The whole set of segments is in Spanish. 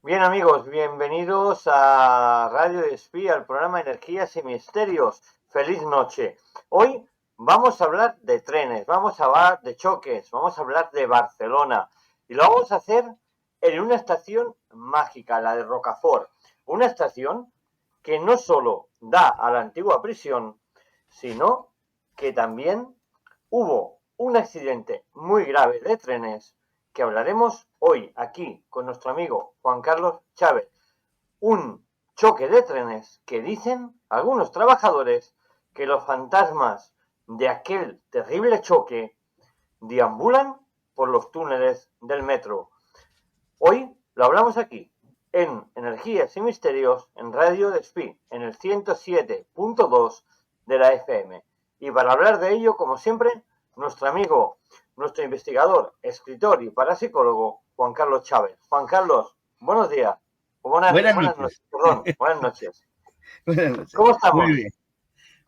Bien amigos, bienvenidos a Radio Despí, al programa Energías y Misterios. Feliz noche. Hoy vamos a hablar de trenes, vamos a hablar de choques, vamos a hablar de Barcelona y lo vamos a hacer en una estación mágica, la de Rocafort. Una estación que no solo da a la antigua prisión, sino que también hubo un accidente muy grave de trenes que hablaremos hoy aquí con nuestro amigo Juan Carlos Chávez. Un choque de trenes que dicen algunos trabajadores que los fantasmas de aquel terrible choque deambulan por los túneles del metro. Hoy lo hablamos aquí, en Energías y Misterios, en Radio Despí, en el 107.2 de la FM. Y para hablar de ello, como siempre, nuestro amigo, nuestro investigador, escritor y parapsicólogo, Juan Carlos Chávez. Juan Carlos, buenos días. Buenas Buenas noches. noches, perdón, buenas noches. Buenas noches. ¿Cómo Muy estamos? bien.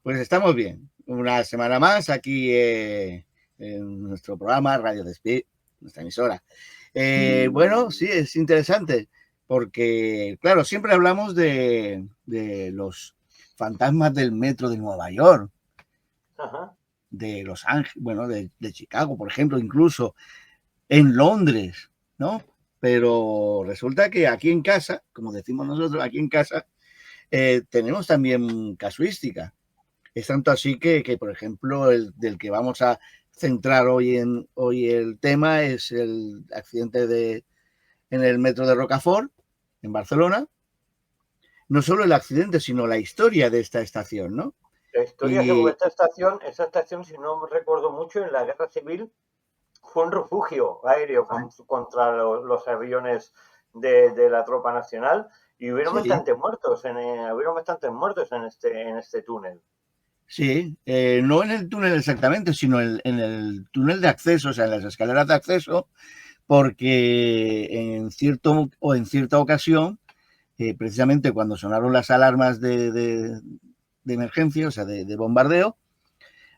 Pues estamos bien. Una semana más aquí en nuestro programa Radio Despí, nuestra emisora. Bueno, sí, es interesante porque, claro, siempre hablamos de los fantasmas del metro de Nueva York, Ajá. de Los Ángeles, bueno, de Chicago, por ejemplo, incluso en Londres, ¿no? Pero resulta que aquí en casa, como decimos nosotros, aquí en casa, tenemos también casuística. Es tanto así que por ejemplo, el del que vamos a centrar hoy el tema es el accidente en el metro de Rocafort, en Barcelona. No solo el accidente, sino la historia de esta estación, ¿no? La historia es que Y esta estación, si no me recuerdo mucho, en la guerra civil fue un refugio aéreo contra los aviones de la tropa nacional y sí, hubieron bastantes muertos en este túnel. sí, no en el túnel exactamente, sino en el túnel de acceso, o sea, en las escaleras de acceso, porque en cierta ocasión, precisamente cuando sonaron las alarmas de emergencia, o sea, de bombardeo,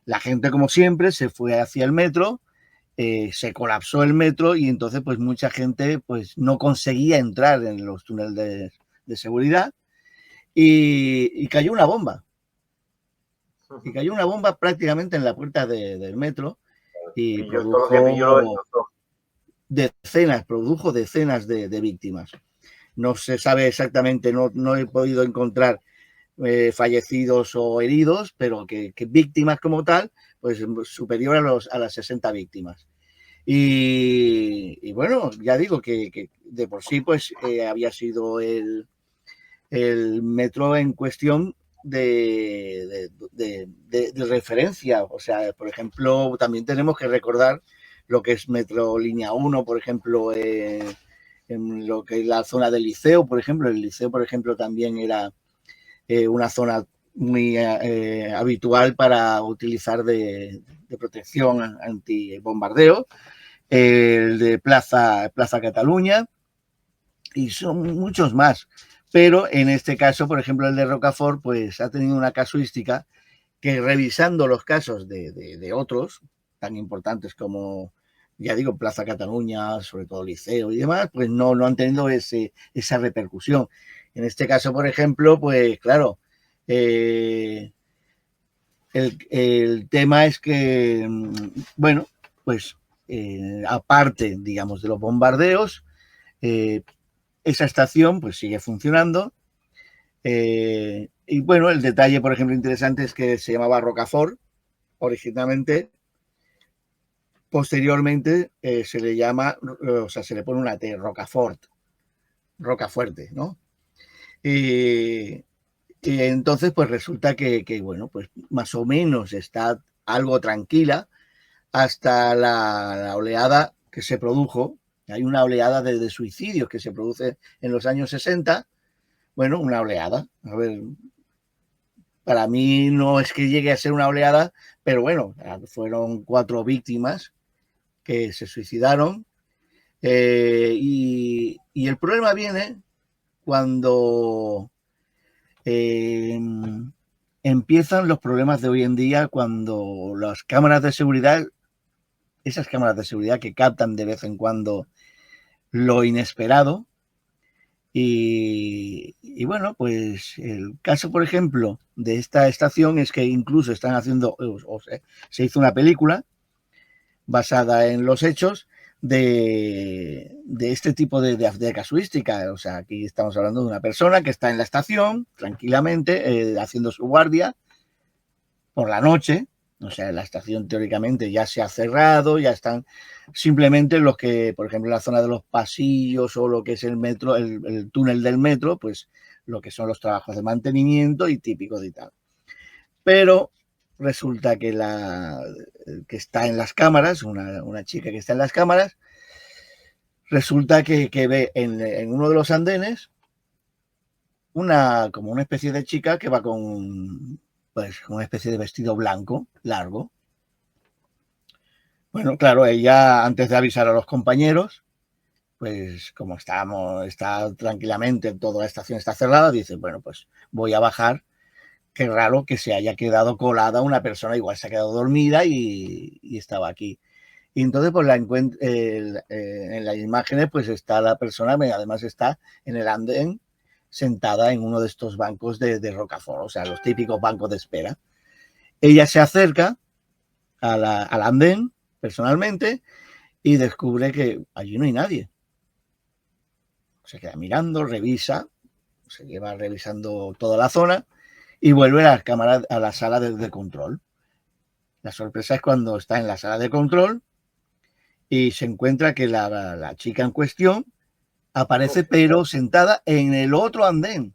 la gente, como siempre, se fue hacia el metro, se colapsó el metro y entonces pues mucha gente pues no conseguía entrar en los túneles de seguridad y cayó una bomba. Y cayó una bomba prácticamente en la puerta del metro y Todo lo que pilló lo destrozó. produjo decenas de víctimas. No se sabe exactamente, no he podido encontrar fallecidos o heridos, pero que víctimas como tal, pues superior a las 60 víctimas. Y bueno, ya digo que de por sí pues había sido el metro en cuestión de referencia. O sea, por ejemplo, también tenemos que recordar lo que es Metro Línea 1, por ejemplo, en lo que es la zona del Liceo, por ejemplo. El Liceo, por ejemplo, también era una zona muy habitual para utilizar de protección antibombardeo, el de Plaza Cataluña, y son muchos más. Pero en este caso, por ejemplo, el de Rocafort, pues ha tenido una casuística que, revisando los casos de otros tan importantes como, ya digo, Plaza Cataluña, sobre todo Liceo y demás, pues no han tenido esa repercusión. En este caso, por ejemplo, pues claro, el tema es que, bueno, pues aparte, digamos, de los bombardeos, esa estación pues sigue funcionando. Y bueno, el detalle, por ejemplo, interesante es que se llamaba Rocafort originalmente. Posteriormente se le llama, o sea, se le pone una T, Rocafort, Rocafuerte, ¿no? Y, y entonces, pues resulta bueno, pues más o menos está algo tranquila hasta la oleada que se produjo. Hay una oleada de suicidios que se produce en los años 60. Bueno, una oleada. A ver, para mí no es que llegue a ser una oleada, pero bueno, fueron 4 víctimas que se suicidaron. Y el problema viene cuando empiezan los problemas de hoy en día, cuando las cámaras de seguridad, esas cámaras de seguridad que captan de vez en cuando lo inesperado, Y bueno, pues el caso, por ejemplo, de esta estación es que incluso están haciendo, se hizo una película basada en los hechos de este tipo de casuística. O sea, aquí estamos hablando de una persona que está en la estación tranquilamente haciendo su guardia por la noche. O sea, la estación teóricamente ya se ha cerrado, ya están simplemente los que, por ejemplo, en la zona de los pasillos o lo que es el metro, el túnel del metro, pues lo que son los trabajos de mantenimiento y típicos y tal. Pero resulta que que está en las cámaras, una chica que está en las cámaras, resulta que ve en uno de los andenes como una especie de chica que va con pues una especie de vestido blanco, largo. Bueno, claro, ella antes de avisar a los compañeros, pues como está tranquilamente, toda la estación está cerrada, dice, bueno, pues voy a bajar. Qué raro que se haya quedado colada una persona, igual se ha quedado dormida y estaba aquí. Y entonces, pues en las imágenes, pues está la persona, además está en el andén, sentada en uno de estos bancos de Rocafort, o sea, los típicos bancos de espera. Ella se acerca al andén personalmente y descubre que allí no hay nadie. Se queda mirando, revisa, se lleva revisando toda la zona y vuelve a la sala de control. La sorpresa es cuando está en la sala de control y se encuentra que la chica en cuestión aparece, pero sentada en el otro andén.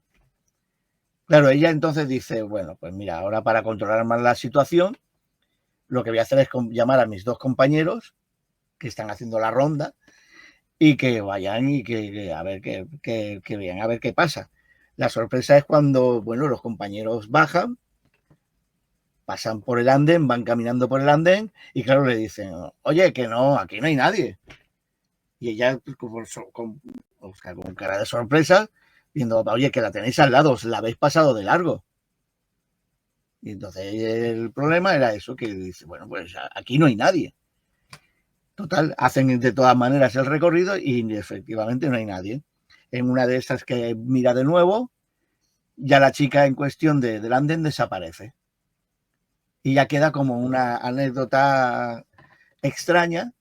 Claro, ella entonces dice, bueno, pues mira, ahora para controlar más la situación, lo que voy a hacer es llamar a mis dos compañeros que están haciendo la ronda y que vayan y que a ver que vean a ver qué pasa. La sorpresa es cuando, bueno, los compañeros bajan, pasan por el andén, van caminando por el andén y claro, le dicen, oye, que no, aquí no hay nadie. Y ella con cara de sorpresa, viendo, oye, que la tenéis al lado, os la habéis pasado de largo. Y entonces el problema era eso, que dice, bueno, pues aquí no hay nadie. Total, hacen de todas maneras el recorrido y efectivamente no hay nadie. En una de estas que mira de nuevo, ya la chica en cuestión del andén desaparece. Y ya queda como una anécdota extraña,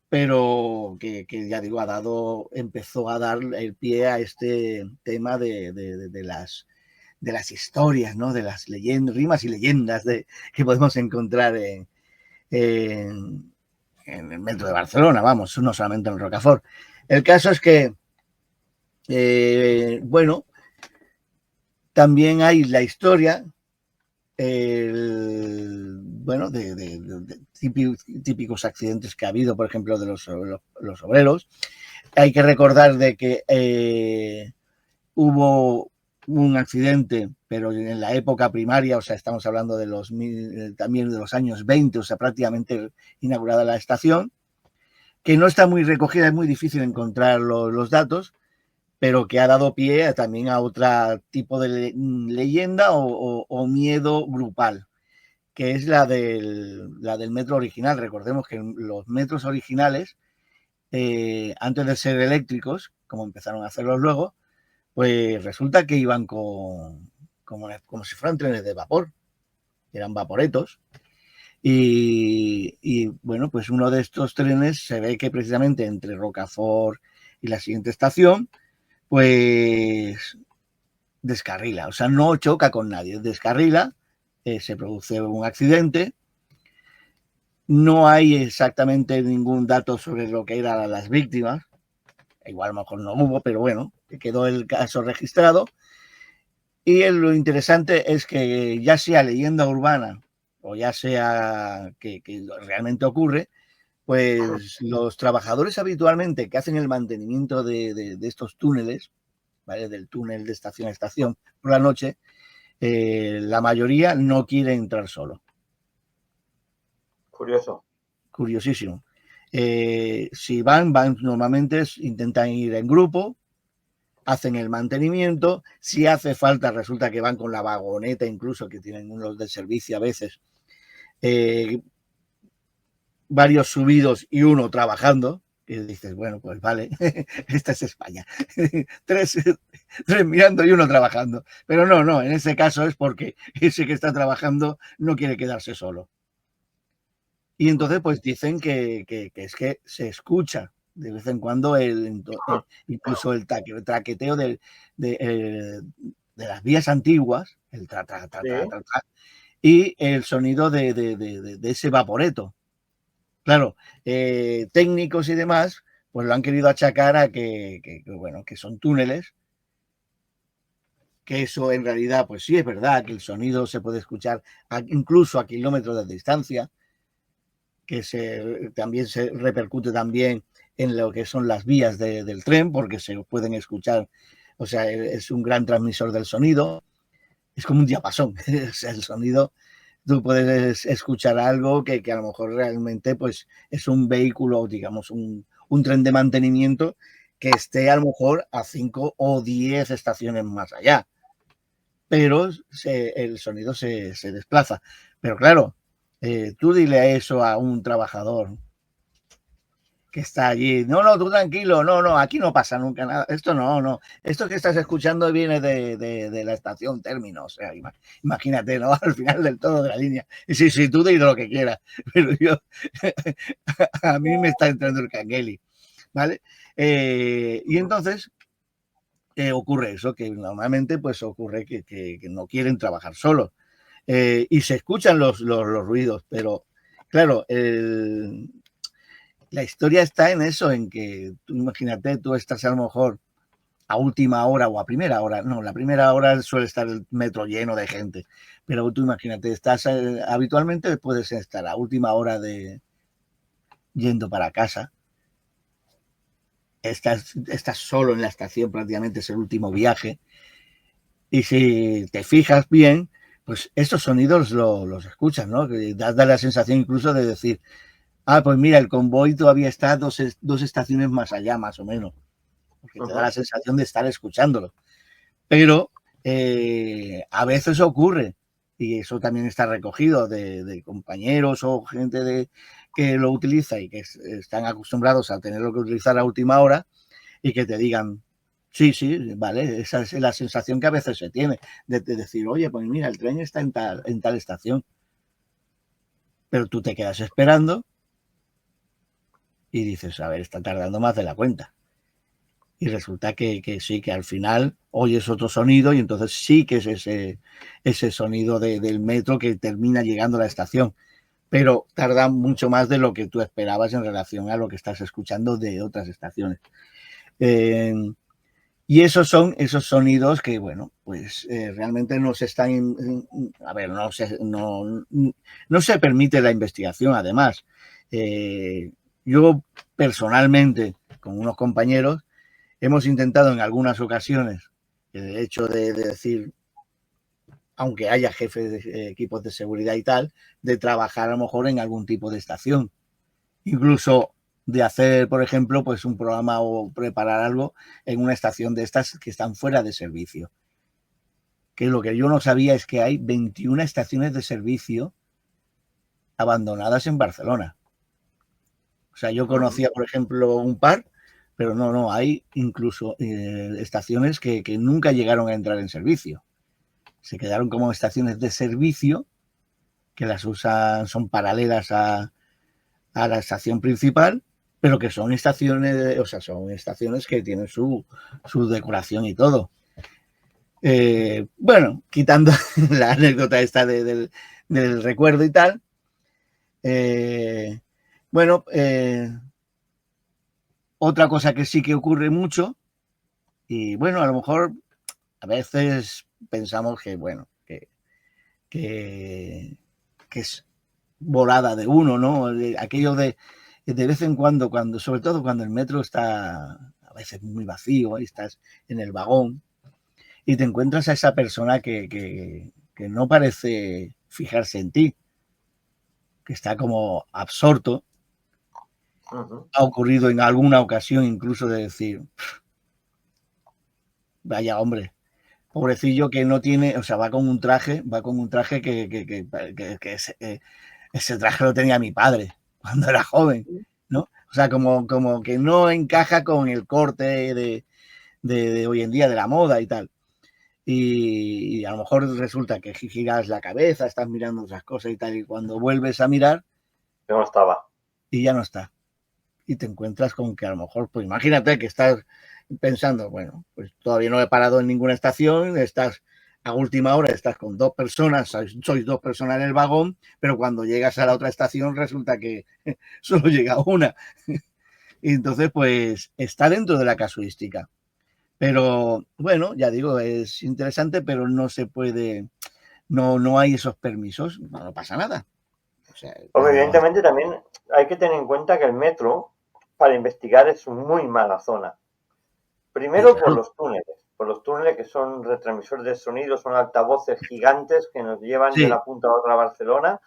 pero que ya digo, empezó a dar el pie a este tema de las historias, ¿no? De las leyendas, rimas y leyendas que podemos encontrar en el metro de Barcelona, vamos, no solamente en Rocafort. El caso es que, bueno, también hay la historia, bueno, de típicos accidentes que ha habido, por ejemplo, de los obreros. Hay que recordar de que hubo un accidente, pero en la época primaria, o sea, estamos hablando de también de los años 20, o sea, prácticamente inaugurada la estación, que no está muy recogida, es muy difícil encontrar los datos, pero que ha dado pie también a otro tipo de leyenda o miedo grupal, que es la del metro original. Recordemos que los metros originales, antes de ser eléctricos, como empezaron a hacerlos luego, pues resulta que iban como si fueran trenes de vapor, eran vaporetos. Y bueno, pues uno de estos trenes se ve que precisamente entre Rocafort y la siguiente estación, pues descarrila, o sea, no choca con nadie, descarrila, se produce un accidente. No hay exactamente ningún dato sobre lo que eran las víctimas, igual a lo mejor no hubo, pero bueno, quedó el caso registrado. Y lo interesante es que ya sea leyenda urbana o ya sea que realmente ocurre, pues los trabajadores habitualmente que hacen el mantenimiento de estos túneles, ¿vale? Del túnel de estación a estación por la noche, la mayoría no quiere entrar solo. Curioso. Curiosísimo. Si van normalmente intentan ir en grupo, hacen el mantenimiento, si hace falta resulta que van con la vagoneta, incluso que tienen unos de servicio a veces, varios subidos y uno trabajando, Y dices, bueno, pues vale, esta es España. tres, tres mirando y uno trabajando. Pero no, en ese caso es porque ese que está trabajando no quiere quedarse solo. Y entonces pues dicen que es que se escucha de vez en cuando incluso el traqueteo de las vías antiguas, el y el sonido de ese vaporeto. Claro, técnicos y demás, pues lo han querido achacar a bueno, que son túneles, que eso en realidad, pues sí es verdad que el sonido se puede escuchar incluso a kilómetros de distancia, que también se repercute también en lo que son las vías del tren, porque se pueden escuchar, o sea, es un gran transmisor del sonido, es como un diapasón, o sea, el sonido, tú puedes escuchar algo que a lo mejor realmente pues es un vehículo, digamos, un tren de mantenimiento que esté a lo mejor a 5 o 10 estaciones más allá, pero el sonido se desplaza. Pero claro, tú dile eso a un trabajador que está allí. No, tú tranquilo, no, aquí no pasa nunca nada. Esto no. Esto que estás escuchando viene de la estación término. O sea, imagínate, ¿no? Al final del todo de la línea. Y sí, tú di lo que quieras. Pero yo, a mí me está entrando el cangueli, ¿vale? Y entonces ocurre eso, que normalmente pues ocurre que no quieren trabajar solos. Y se escuchan los ruidos, pero claro, la historia está en eso, en que tú imagínate, tú estás a lo mejor a última hora o a primera hora, no, la primera hora suele estar el metro lleno de gente, pero tú imagínate, estás habitualmente puedes estar a última hora yendo para casa, estás solo en la estación, prácticamente es el último viaje, y si te fijas bien, pues estos sonidos los escuchas, ¿no? Que da la sensación incluso de decir, pues mira, el convoy todavía está dos estaciones más allá, más o menos, porque te da la sensación de estar escuchándolo. Pero a veces ocurre, y eso también está recogido de compañeros o gente que lo utiliza y que están acostumbrados a tenerlo que utilizar a última hora y que te digan, sí, vale, esa es la sensación que a veces se tiene, de decir, oye, pues mira, el tren está en tal estación, pero tú te quedas esperando y dices, a ver, está tardando más de la cuenta. Y resulta que sí, que al final oyes otro sonido y entonces sí que es ese sonido del metro que termina llegando a la estación. Pero tarda mucho más de lo que tú esperabas en relación a lo que estás escuchando de otras estaciones. Y esos son esos sonidos que, bueno, pues realmente no se están, a ver, no se permite la investigación, además. Yo personalmente, con unos compañeros, hemos intentado en algunas ocasiones, el hecho de decir, aunque haya jefes de equipos de seguridad y tal, de trabajar a lo mejor en algún tipo de estación. Incluso de hacer, por ejemplo, pues un programa o preparar algo en una estación de estas que están fuera de servicio. Que lo que yo no sabía es que hay 21 estaciones de servicio abandonadas en Barcelona. O sea, yo conocía, por ejemplo, un par, pero no, hay incluso estaciones que nunca llegaron a entrar en servicio. Se quedaron como estaciones de servicio que las usan, son paralelas a la estación principal, pero que son estaciones, o sea, son estaciones que tienen su decoración y todo. Bueno, quitando la anécdota esta del recuerdo y tal, bueno, otra cosa que sí que ocurre mucho, y bueno, a lo mejor a veces pensamos que, bueno, que es volada de uno, ¿no? Aquello de vez en cuando, sobre todo cuando el metro está a veces muy vacío y estás en el vagón y te encuentras a esa persona que no parece fijarse en ti, que está como absorto. Ha ocurrido en alguna ocasión incluso de decir, vaya hombre, pobrecillo que no tiene, o sea, va con un traje que ese traje lo tenía mi padre cuando era joven. ¿no? O sea, como que no encaja con el corte de hoy en día, de la moda y tal. Y a lo mejor resulta que giras la cabeza, estás mirando otras cosas y tal, y cuando vuelves a mirar Yo no estaba. y ya no está. Y te encuentras con que a lo mejor, pues imagínate que estás pensando, bueno, pues todavía no he parado en ninguna estación, estás a última hora, estás con dos personas, sois dos personas en el vagón, pero cuando llegas a la otra estación resulta que solo llega una. Y entonces, pues está dentro de la casuística. Pero bueno, ya digo, es interesante, pero no se puede, no hay esos permisos, no pasa nada. O sea, Porque cuando... evidentemente también hay que tener en cuenta que el metro, para investigar, es muy mala zona. Sí, Primero claro, por los túneles que son retransmisores de sonido, son altavoces gigantes que nos llevan de sí, una punta a otra a Barcelona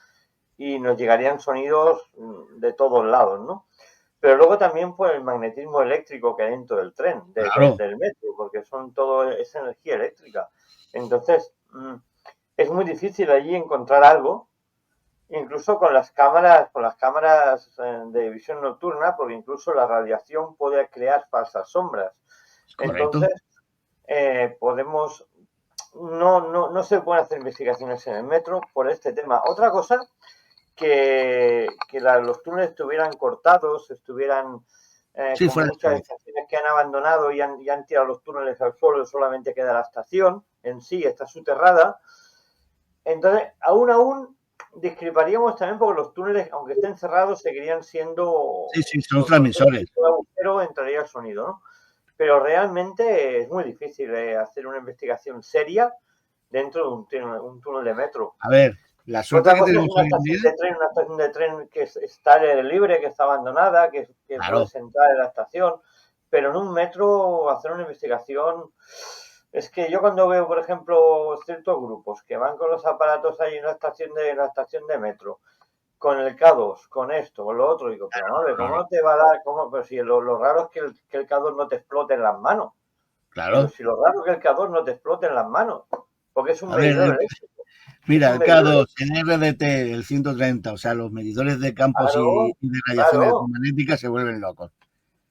y nos llegarían sonidos de todos lados, ¿no? Pero luego también por el magnetismo eléctrico que hay dentro del tren, claro. del metro, porque son todo es energía eléctrica. Entonces, es muy difícil allí encontrar algo, incluso con las cámaras de visión nocturna, porque incluso la radiación puede crear falsas sombras. Correcto. Entonces, podemos, no se pueden hacer investigaciones en el metro por este tema. Otra cosa, los túneles estuvieran cortados, estuvieran Sí, como fuera de muchas servicio. estaciones que han abandonado y han tirado los túneles al suelo, solamente queda la estación en sí, está soterrada. Entonces, aún discreparíamos también porque los túneles, aunque estén cerrados, seguirían siendo, Sí, sí, son por cualquier transmisores. tipo de agujero entraría el sonido, ¿no? Pero realmente es muy difícil hacer una investigación seria dentro de un túnel de metro. A ver, la suerte Otra que cosa es tenemos hoy en día, una estación de tren que está al aire libre, que está abandonada, que claro, puedes entrar en la estación, pero en un metro hacer una investigación. Es que yo cuando veo, por ejemplo, ciertos grupos que van con los aparatos ahí en la estación de metro, con el K2, con esto, con lo otro, digo, pero no, no, ¿cómo no, no te va a dar? ¿Cómo? Pero si lo raro es que el K2 no te explote en las manos. Digo, claro. si lo raro es que el K2 no te explote en las manos, porque es un A ver, medidor eléctrico, es mira, un el medidor K2, eléctrico. el RDT, el 130, o sea, los medidores de campos Claro, y de radiación claro, electromagnética se vuelven locos,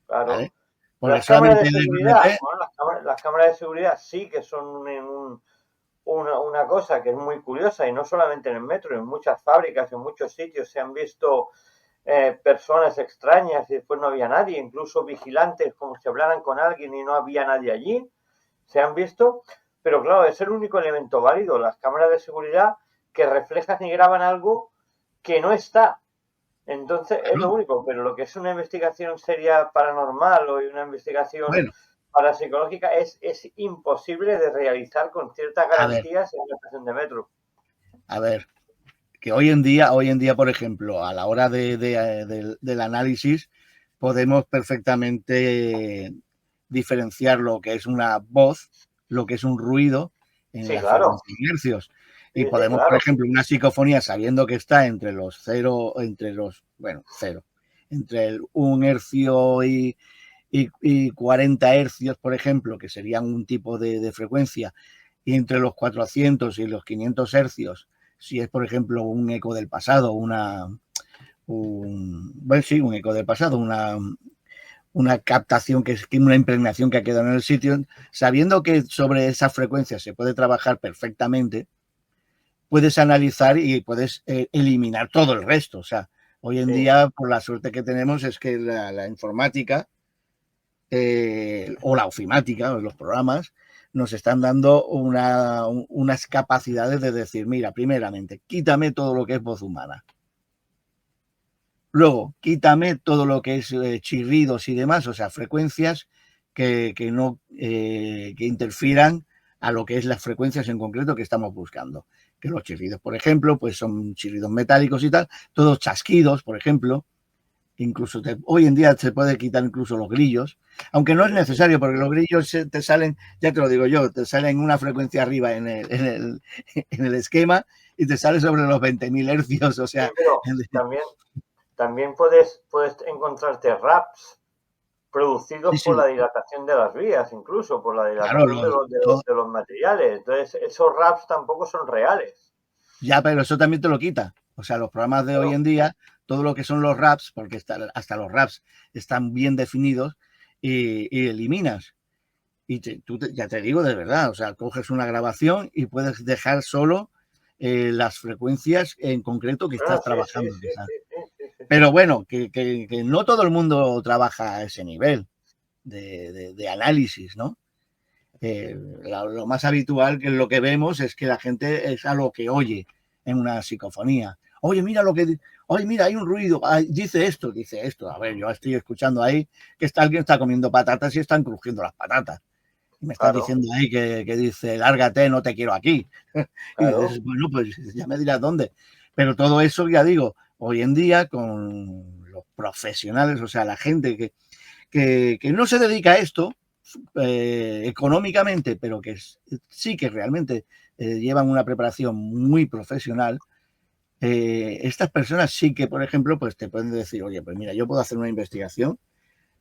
¿vale? claro. Porque Las cámaras de solamente el seguridad, RDT, bueno, las cámaras de seguridad sí que son una cosa que es muy curiosa y no solamente en el metro, en muchas fábricas, en muchos sitios se han visto personas extrañas y después no había nadie, incluso vigilantes como si hablaran con alguien y no había nadie allí, se han visto, pero claro, es el único elemento válido, las cámaras de seguridad que reflejan y graban algo que no está. Entonces es lo claro, único, pero lo que es una investigación seria paranormal o una investigación bueno, parapsicológica es imposible de realizar con ciertas a ver, garantías en una estación de metro. a ver, que hoy en día, por ejemplo, a la hora del análisis, podemos perfectamente diferenciar lo que es una voz, lo que es un ruido en Sí, la claro, frecuencia de hercios. Y sí, sí, podemos, por claro. ejemplo, una psicofonía sabiendo que está entre los cero, entre los, bueno, cero, entre el 1 hercio y 40 hercios, por ejemplo, que serían un tipo de frecuencia, y entre los 400 y los 500 hercios, si es, por ejemplo, un eco del pasado, bueno, sí, un eco del pasado, una captación, que es una impregnación que ha quedado en el sitio, sabiendo que sobre esa frecuencia se puede trabajar perfectamente, puedes analizar y puedes eliminar todo el resto. O sea, hoy en Sí. día, por la suerte que tenemos, es que la informática o la ofimática, o los programas, nos están dando unas capacidades de decir, mira, primeramente, quítame todo lo que es voz humana. Luego, quítame todo lo que es chirridos y demás, o sea, frecuencias que no que interfieran a lo que es las frecuencias en concreto que estamos buscando. Que los chirridos, por ejemplo, pues son chirridos metálicos y tal, todos chasquidos, por ejemplo, incluso hoy en día se puede quitar incluso los grillos, aunque no es necesario porque los grillos te salen, ya te lo digo yo, te salen una frecuencia arriba en el esquema y te sale sobre los 20.000 hercios, o Sí, sea, pero también, también puedes encontrarte raps sí, producidos por sí, la dilatación de las vías, incluso por la claro, dilatación de los materiales. Entonces, esos raps tampoco son reales. ya, pero eso también te lo quita. O sea, los programas de hoy Claro, en día todo lo que son los RAPs, porque hasta los RAPs están bien definidos, y eliminas. Y ya te digo de verdad, o sea, coges una grabación y puedes dejar solo las frecuencias en concreto que estás Sí, sí, trabajando, sí, quizás. sí. Pero bueno, que no todo el mundo trabaja a ese nivel de análisis, ¿no? Lo más habitual que lo que vemos es que la gente es a lo que oye en una psicofonía. Oye, mira oye, mira, hay un ruido, dice esto. A ver, yo estoy escuchando ahí que alguien está comiendo patatas y están crujiendo las patatas. Y me estás Claro, diciendo ahí que dice, lárgate, no te quiero aquí. Y claro. dices, bueno, pues ya me dirás dónde. Pero todo eso, ya digo, hoy en día con los profesionales, o sea, la gente que no se dedica a esto económicamente, pero que sí que realmente llevan una preparación muy profesional, estas personas sí que, por ejemplo, pues te pueden decir, oye, pues mira, yo puedo hacer una investigación,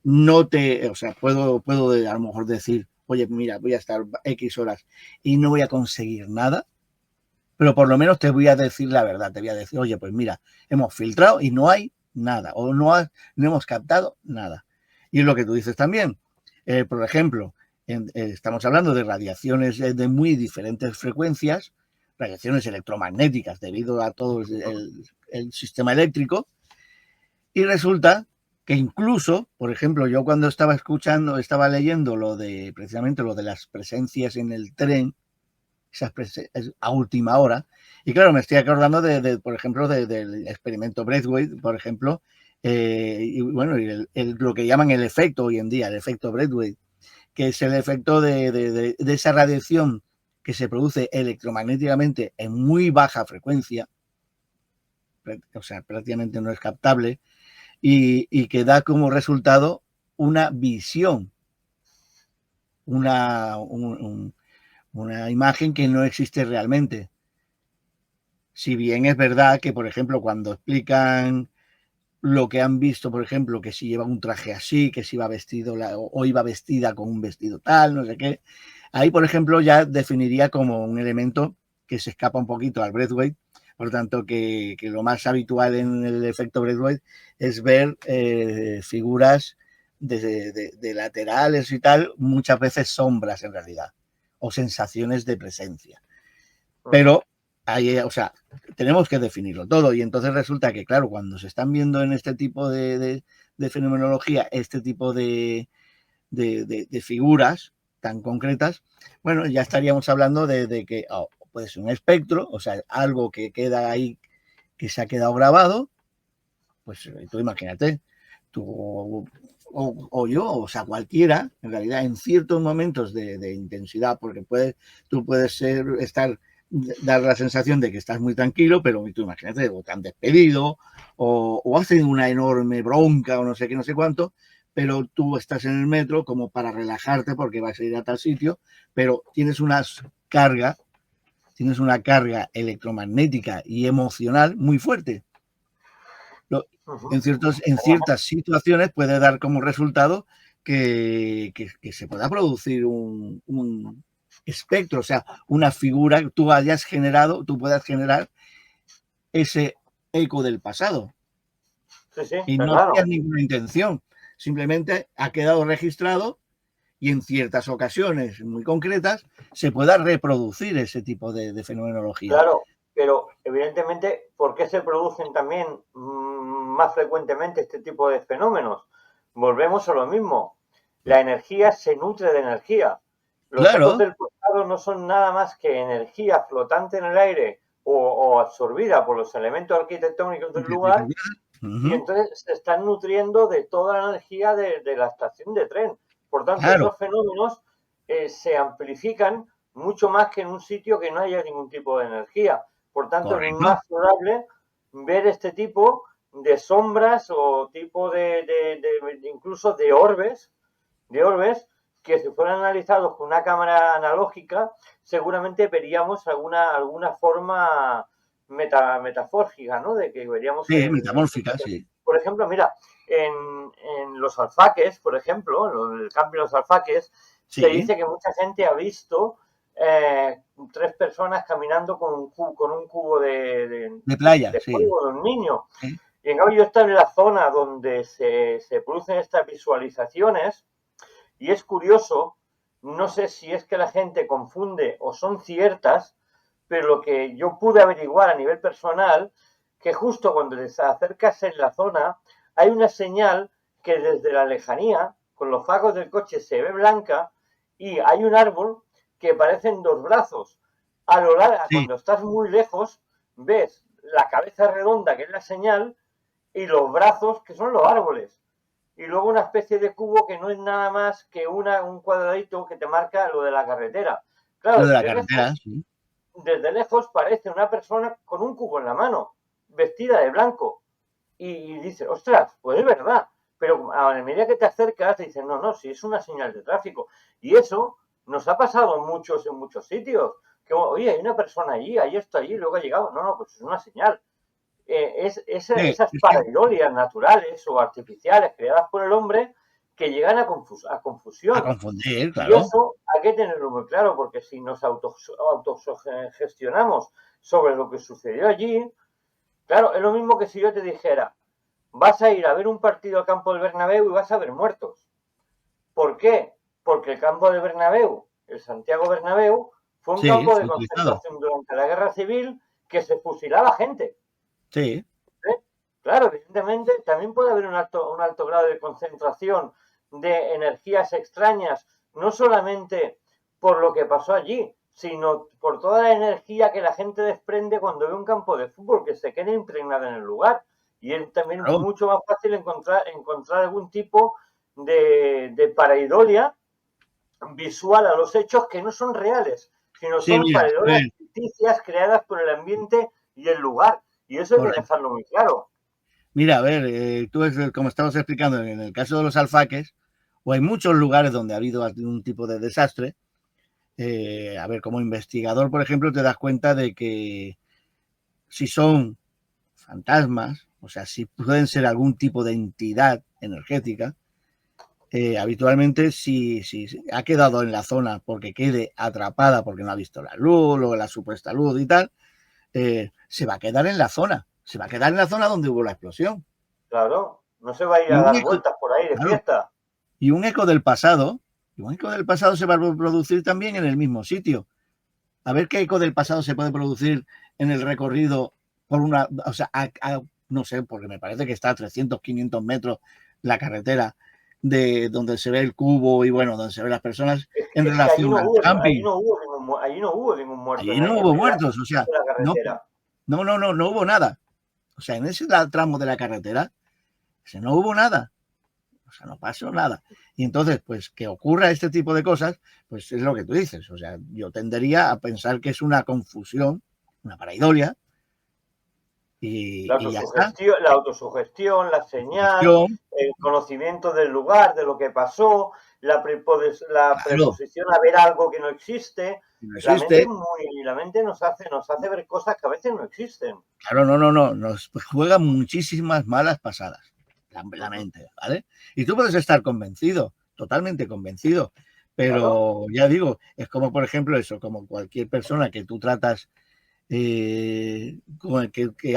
o sea, puedo a lo mejor decir, oye, mira, voy a estar X horas y no voy a conseguir nada, pero por lo menos te voy a decir la verdad, te voy a decir, oye, pues mira, hemos filtrado y no hay nada, o no hemos captado nada. Y es lo que tú dices también. Por ejemplo, estamos hablando de radiaciones de muy diferentes frecuencias, radiaciones electromagnéticas debido a todo el sistema eléctrico, y resulta que incluso, por ejemplo, yo cuando estaba leyendo precisamente lo de las presencias en el tren, a última hora. Y claro, me estoy acordando por ejemplo, del experimento Braithwaite, por ejemplo, y bueno, lo que llaman el efecto hoy en día, el efecto Braithwaite, que es el efecto de esa radiación que se produce electromagnéticamente en muy baja frecuencia, o sea, prácticamente no es captable, y que da como resultado una visión, una imagen que no existe realmente. Si bien es verdad que, por ejemplo, cuando explican lo que han visto, por ejemplo, que si lleva un traje así, que si iba vestido o iba vestida con un vestido tal, no sé qué, ahí, por ejemplo, ya definiría como un elemento que se escapa un poquito al Braithwaite, por lo tanto, que lo más habitual en el efecto Braithwaite es ver figuras de laterales y tal, muchas veces sombras en realidad, o sensaciones de presencia. Pero ahí, o sea, tenemos que definirlo todo y entonces resulta que, claro, cuando se están viendo en este tipo de fenomenología, este tipo de figuras tan concretas, bueno, ya estaríamos hablando de que puede ser un espectro, o sea, algo que queda ahí, que se ha quedado grabado, pues tú imagínate, tú o yo, o sea, cualquiera, en realidad, en ciertos momentos de intensidad, porque tú puedes dar la sensación de que estás muy tranquilo, pero tú imagínate, o te han despedido, o has tenido una enorme bronca, o no sé qué, no sé cuánto, pero tú estás en el metro como para relajarte porque vas a ir a tal sitio, pero tienes una carga electromagnética y emocional muy fuerte. En ciertas situaciones puede dar como resultado que se pueda producir un espectro, o sea, una figura que tú puedas generar ese eco del pasado. Sí, sí, Y pero no tenías claro. ninguna intención, simplemente ha quedado registrado y en ciertas ocasiones muy concretas se pueda reproducir ese tipo de fenomenología. Claro, pero evidentemente, ¿por qué se producen también más frecuentemente este tipo de fenómenos? Volvemos a lo mismo. La energía se nutre de energía. Los ecos Claro, del pasado no son nada más que energía flotante en el aire o absorbida por los elementos arquitectónicos del lugar y entonces se están nutriendo de toda la energía de la estación de tren. Por tanto, claro, esos fenómenos se amplifican mucho más que en un sitio que no haya ningún tipo de energía. Por tanto, es correcto, más probable ver este tipo de sombras o tipo incluso de orbes, que si fueran analizados con una cámara analógica, seguramente veríamos alguna forma metafórgica, ¿no? De que veríamos sí, metamórfica, sí, por ejemplo, mira, en los alfaques, por ejemplo, en el campo de los alfaques, se sí, dice que mucha gente ha visto tres personas caminando con un cubo de playa, de sí. juego de un niño. Sí. Y en cambio yo estaba en la zona donde se producen estas visualizaciones y es curioso, no sé si es que la gente confunde o son ciertas, pero lo que yo pude averiguar a nivel personal, que justo cuando te acercas en la zona, hay una señal que desde la lejanía, con los fagos del coche, se ve blanca y hay un árbol que parecen dos brazos. A lo largo, Sí, cuando estás muy lejos, ves la cabeza redonda, que es la señal, y los brazos, que son los árboles. Y luego una especie de cubo que no es nada más que un cuadradito que te marca lo de la carretera. lo Claro, de la carretera, sí. desde lejos parece una persona con un cubo en la mano, vestida de blanco. Y dices, ostras, pues es verdad. Pero a la medida que te acercas, te dicen, no, no, si es una señal de tráfico. Y eso nos ha pasado en muchos sitios. Que, oye, hay una persona allí, ahí está allí, luego ha llegado. No, no, pues es una señal. Esas Es que pareidolias naturales o artificiales creadas por el hombre que llegan a a confusión. confundir, Y claro. eso hay que tenerlo muy claro, porque si nos autogestionamos sobre lo que sucedió allí, claro, es lo mismo que si yo te dijera, vas a ir a ver un partido al campo del Bernabéu y vas a ver muertos. ¿Por qué? Porque el campo del Bernabéu, el Santiago Bernabéu, fue un Sí, campo fue de utilizado. concentración durante la Guerra Civil que se fusilaba gente. Sí, ¿Eh? Claro, evidentemente también puede haber un alto grado de concentración de energías extrañas, no solamente por lo que pasó allí, sino por toda la energía que la gente desprende cuando ve un campo de fútbol, que se queda impregnada en el lugar. Y es también claro. mucho más fácil encontrar algún tipo de pareidolia visual a los hechos que no son reales, sino Sí, son mira, a pareidolias ver, ficticias creadas por el ambiente y el lugar. Y eso hay que correcto. dejarlo muy claro. Mira, a ver, tú, como estabas explicando, en el caso de los alfaques, o hay muchos lugares donde ha habido algún tipo de desastre. A ver, como investigador, por ejemplo, te das cuenta de que si son fantasmas, o sea, si pueden ser algún tipo de entidad energética, habitualmente si ha quedado en la zona porque quede atrapada porque no ha visto la luz o la supuesta luz y tal, se va a quedar en la zona, se va a quedar en la zona donde hubo la explosión. Claro, no se va a ir Y a un dar eco, vueltas por ahí de claro, fiesta. y un eco del pasado, y un eco del pasado se va a producir también en el mismo sitio. A ver qué eco del pasado se puede producir en el recorrido por una, o sea, no sé, porque me parece que está a 300, 500 metros la carretera de donde se ve el cubo y bueno, donde se ven las personas en Es que allí relación no al hubo, camping. allí no hubo ningún muerto Allí no en hubo muertos, o sea, la no, carretera. no hubo nada. O sea, en ese tramo de la carretera, no hubo nada. O sea, no pasó nada. Y entonces, pues que ocurra este tipo de cosas, pues es lo que tú dices. O sea, yo tendería a pensar que es una confusión, una paraidolia, y ya está. La autosugestión, la señal, Sugestión, el conocimiento del lugar, de lo que pasó, la claro, preposición a ver algo que no existe. si no La mente es existe, muy, la mente nos hace ver cosas que a veces no existen. claro, no, nos juega muchísimas malas pasadas, la mente, ¿vale? Y tú puedes estar convencido, totalmente convencido, Claro, pero ya digo, es como por ejemplo eso, como cualquier persona que tú tratas que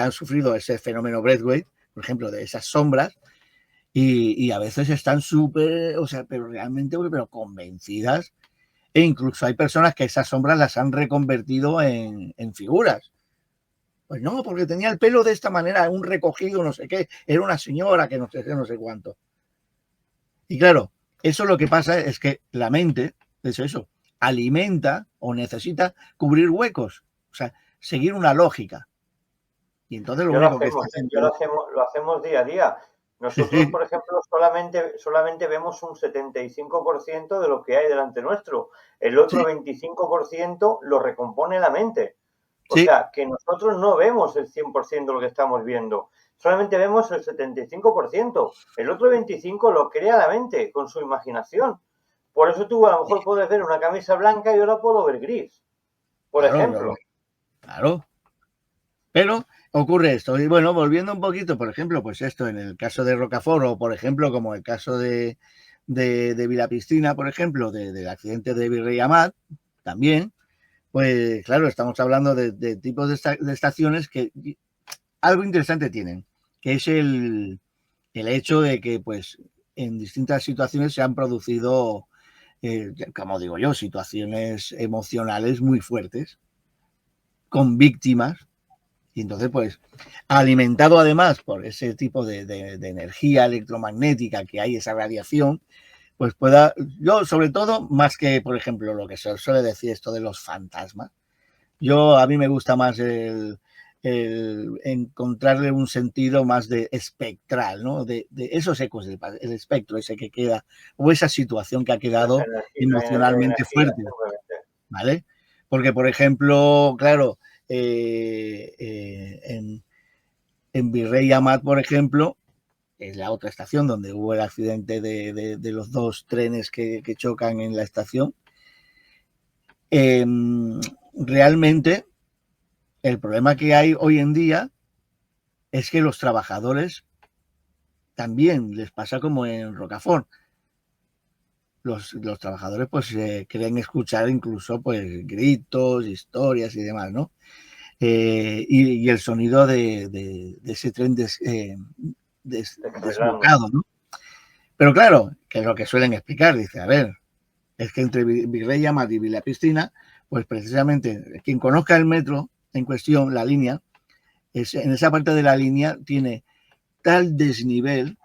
han sufrido ese fenómeno Braithwaite, por ejemplo, de esas sombras, y a veces están súper, o sea, pero realmente, pero convencidas, e incluso hay personas que esas sombras las han reconvertido en figuras. Pues no, porque tenía el pelo de esta manera, un recogido, no sé qué, era una señora que no sé qué, no sé cuánto. Y claro, eso lo que pasa es que la mente, es eso, alimenta o necesita cubrir huecos, o sea, seguir una lógica. Y entonces lo ya lo único que está hacemos, haciendo es, lo hacemos día a día. Nosotros, por ejemplo, solamente vemos un 75% de lo que hay delante nuestro. El otro sí, 25% lo recompone la mente. O sí, sea, que nosotros no vemos el 100% de lo que estamos viendo. Solamente vemos el 75%. El otro 25% lo crea la mente con su imaginación. Por eso tú a lo mejor puedes ver una camisa blanca y yo la puedo ver gris, por claro, ejemplo. claro. Pero ocurre esto. Y bueno, volviendo un poquito, por ejemplo, pues esto en el caso de Rocafort o, por ejemplo, como el caso de Vilapiscina, por ejemplo, del accidente de Virrey Amat, también, pues claro, estamos hablando de tipos de estaciones que algo interesante tienen. que es el hecho de que, pues, en distintas situaciones se han producido, como digo yo, situaciones emocionales muy fuertes, con víctimas, y entonces, pues, alimentado además por ese tipo de energía electromagnética que hay, esa radiación, pues pueda, yo sobre todo, más que, por ejemplo, lo que se suele decir esto de los fantasmas, a mí me gusta más el encontrarle un sentido más de espectral, ¿no? De esos ecos, el espectro ese que queda, o esa situación que ha quedado emocionalmente energía, fuerte, simplemente. ¿vale? Porque, por ejemplo, claro, en Virrey Amat, por ejemplo, es la otra estación donde hubo el accidente de los dos trenes que chocan en la estación. Realmente, el problema que hay hoy en día es que los trabajadores también les pasa como en Rocafort. Los trabajadores pues creen escuchar incluso pues gritos, historias y demás, ¿no? Y el sonido de ese tren desbocado, ¿no? Pero claro, que es lo que suelen explicar, dice, a ver, es que entre Virrey Amat y Vila Piscina, pues precisamente quien conozca el metro en cuestión, la línea, en esa parte de la línea tiene tal desnivel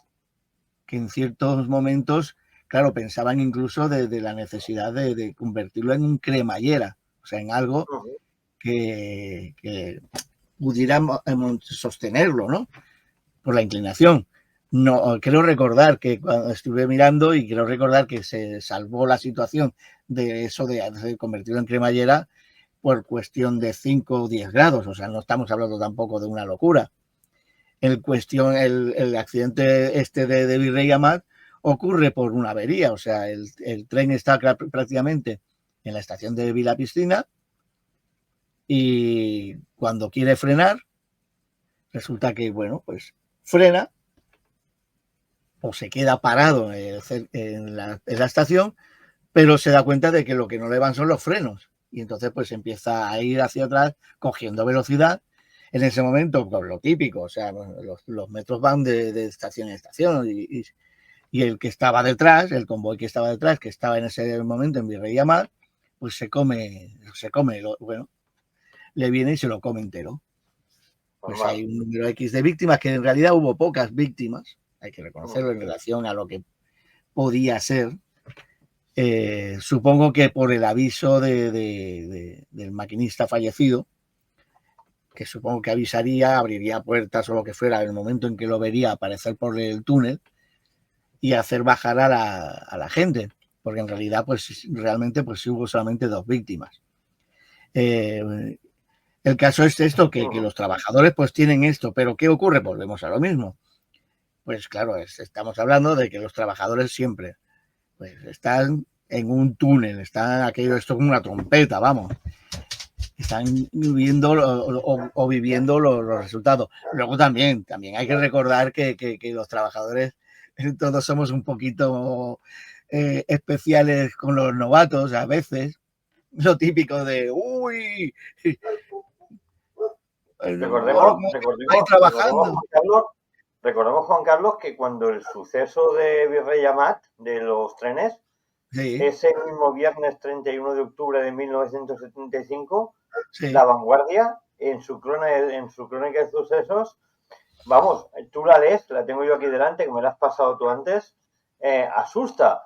que en ciertos momentos, claro, pensaban incluso de la necesidad de convertirlo en un cremallera, o sea, en algo que pudiéramos sostenerlo, ¿no? Por la inclinación. No, creo recordar que cuando estuve mirando y creo recordar que se salvó la situación de eso de convertirlo en cremallera por cuestión de 5 o 10 grados, o sea, no estamos hablando tampoco de una locura. El accidente este de Virrey Amat ocurre por una avería, o sea, el tren está prácticamente en la estación de Vila Piscina y cuando quiere frenar, resulta que, bueno, pues frena o se queda parado en la estación, pero se da cuenta de que lo que no le van son los frenos y entonces pues empieza a ir hacia atrás cogiendo velocidad. En ese momento, pues, lo típico, o sea, los metros van de estación en estación y el que estaba detrás, el convoy que estaba detrás, que estaba en ese momento en Virrey Amat, pues bueno, le viene y se lo come entero. Pues Normal. hay un número X de víctimas, que en realidad hubo pocas víctimas, hay que reconocerlo en relación a lo que podía ser. Supongo que por el aviso del maquinista fallecido, que supongo que avisaría, abriría puertas o lo que fuera en el momento en que lo vería aparecer por el túnel y hacer bajar a la gente, porque en realidad pues realmente pues hubo solamente 2 víctimas. El caso es esto, que los trabajadores pues tienen esto, pero ¿qué ocurre? Volvemos a lo mismo. Pues claro, estamos hablando de que los trabajadores siempre pues están en un túnel, están aquello, esto como una trompeta, vamos. Están viviendo o viviendo los resultados. Luego también hay que recordar que los trabajadores todos somos un poquito especiales con los novatos a veces. Lo típico de, uy, Recordemos, ahí trabajando. recordemos, Juan Carlos, que cuando el suceso de Virrey Amat, de los trenes, Sí, ese mismo viernes 31 de octubre de 1975, sí. La Vanguardia, en su crónica de sucesos, vamos, tú la lees, la tengo yo aquí delante, que me la has pasado tú antes, asusta,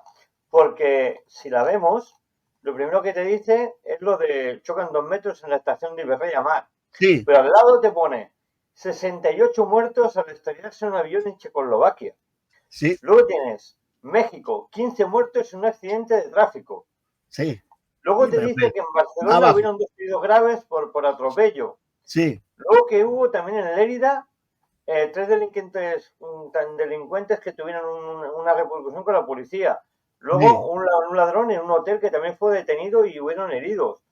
porque si la vemos, lo primero que te dice es lo de chocan 2 metros en la estación de Virrey Amat. Sí. Pero al lado te pone 68 muertos al estrellarse un avión en Checoslovaquia. Sí. Luego tienes México, 15 muertos en un accidente de tráfico. Sí. Luego te dice que en Barcelona hubieron 2 heridos graves por atropello. Sí. Luego que hubo también en Lérida 3 delincuentes que tuvieron una repercusión con la policía. Luego un ladrón en un hotel que también fue detenido y hubieron heridos.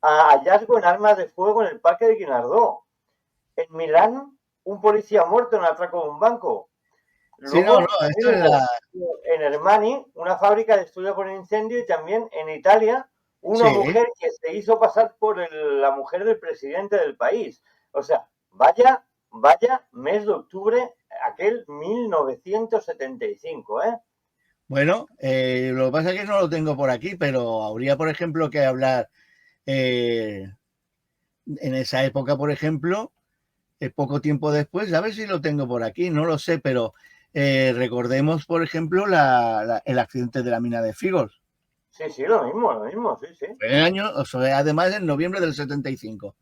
Hallazgo en armas de fuego en el parque de Guinardó. En Milán, un policía muerto en el atraco de un banco. Luego, esto era... en Hermani, una fábrica destruida por un incendio y también en Italia, una mujer que se hizo pasar por la mujer del presidente del país. O sea, vaya mes de octubre aquel 1975, ¿eh? Bueno, lo que pasa es que no lo tengo por aquí, pero habría, por ejemplo, que hablar en esa época, por ejemplo, poco tiempo después, a ver si lo tengo por aquí, no lo sé, pero recordemos, por ejemplo, el accidente de la mina de Figos. Sí, sí, lo mismo, sí, sí. Fue en el año, o sea, además en noviembre del 75.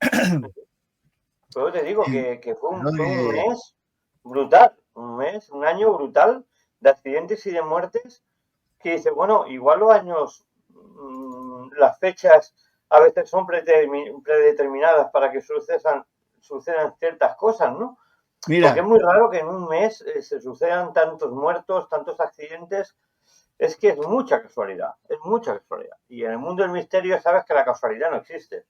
Pero te digo que ¿No? fue un mes brutal, un año brutal de accidentes y de muertes, que dice, bueno, igual los años, las fechas a veces son predeterminadas para que sucedan ciertas cosas, ¿no? Porque Mira, es muy raro que en un mes se sucedan tantos muertos, tantos accidentes. Es que es mucha casualidad, es mucha casualidad. Y en el mundo del misterio sabes que la casualidad no existe.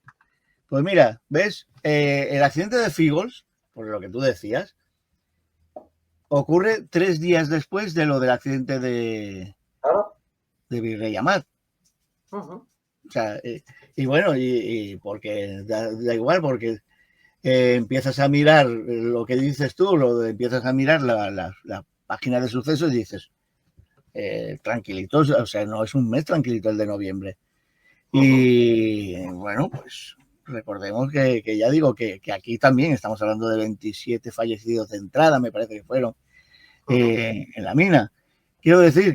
pues mira, ¿ves? El accidente de Figos, por lo que tú decías, ocurre 3 días después de lo del accidente Claro. de Virrey Amat. Uh-huh. O sea, y bueno, y porque da igual, porque empiezas a mirar lo que dices tú, empiezas a mirar la página de sucesos y dices, tranquilitos, o sea, no es un mes tranquilito el de noviembre. Uh-huh. Y bueno, pues recordemos que ya digo que aquí también estamos hablando de 27 fallecidos de entrada, me parece que fueron, Uh-huh. en la mina. Quiero decir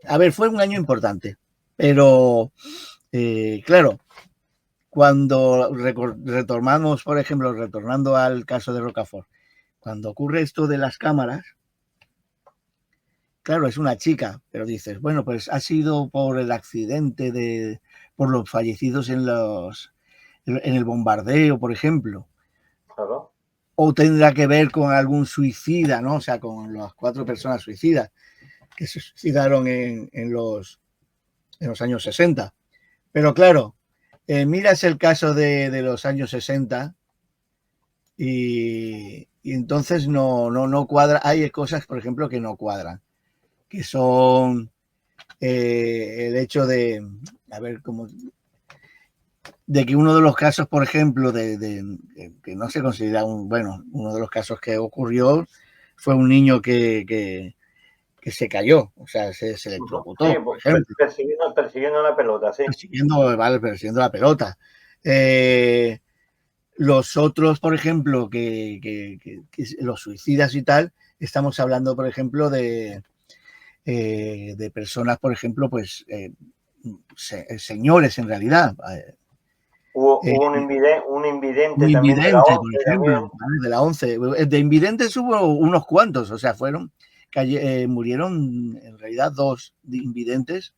a ver, fue un año importante, pero claro, cuando retornamos, por ejemplo, retornando al caso de Rocafort, cuando ocurre esto de las cámaras, claro, es una chica, pero dices, bueno, pues ha sido por el accidente por los fallecidos en el bombardeo, por ejemplo, Claro. o tendrá que ver con algún suicida, ¿no? O sea, con las 4 personas suicidas que se suicidaron en los años 60. Pero claro, miras el caso de los años 60 y entonces no cuadra. Hay cosas, por ejemplo, que no cuadran, que son el hecho a ver, cómo, de que uno de los casos, por ejemplo, que no se considera bueno, uno de los casos que ocurrió fue un niño que se cayó, o sea, se Uh-huh. Sí, electrocutó, por ejemplo, persiguiendo la pelota, sí. persiguiendo la pelota. Los otros, por ejemplo, que los suicidas y tal, estamos hablando, por ejemplo, de personas, por ejemplo, pues señores en realidad. Hubo un Un invidente también de la invidente, por 11 también. ejemplo, ¿vale? De la 11. De invidentes hubo unos cuantos, o sea, murieron en realidad 2 invidentes,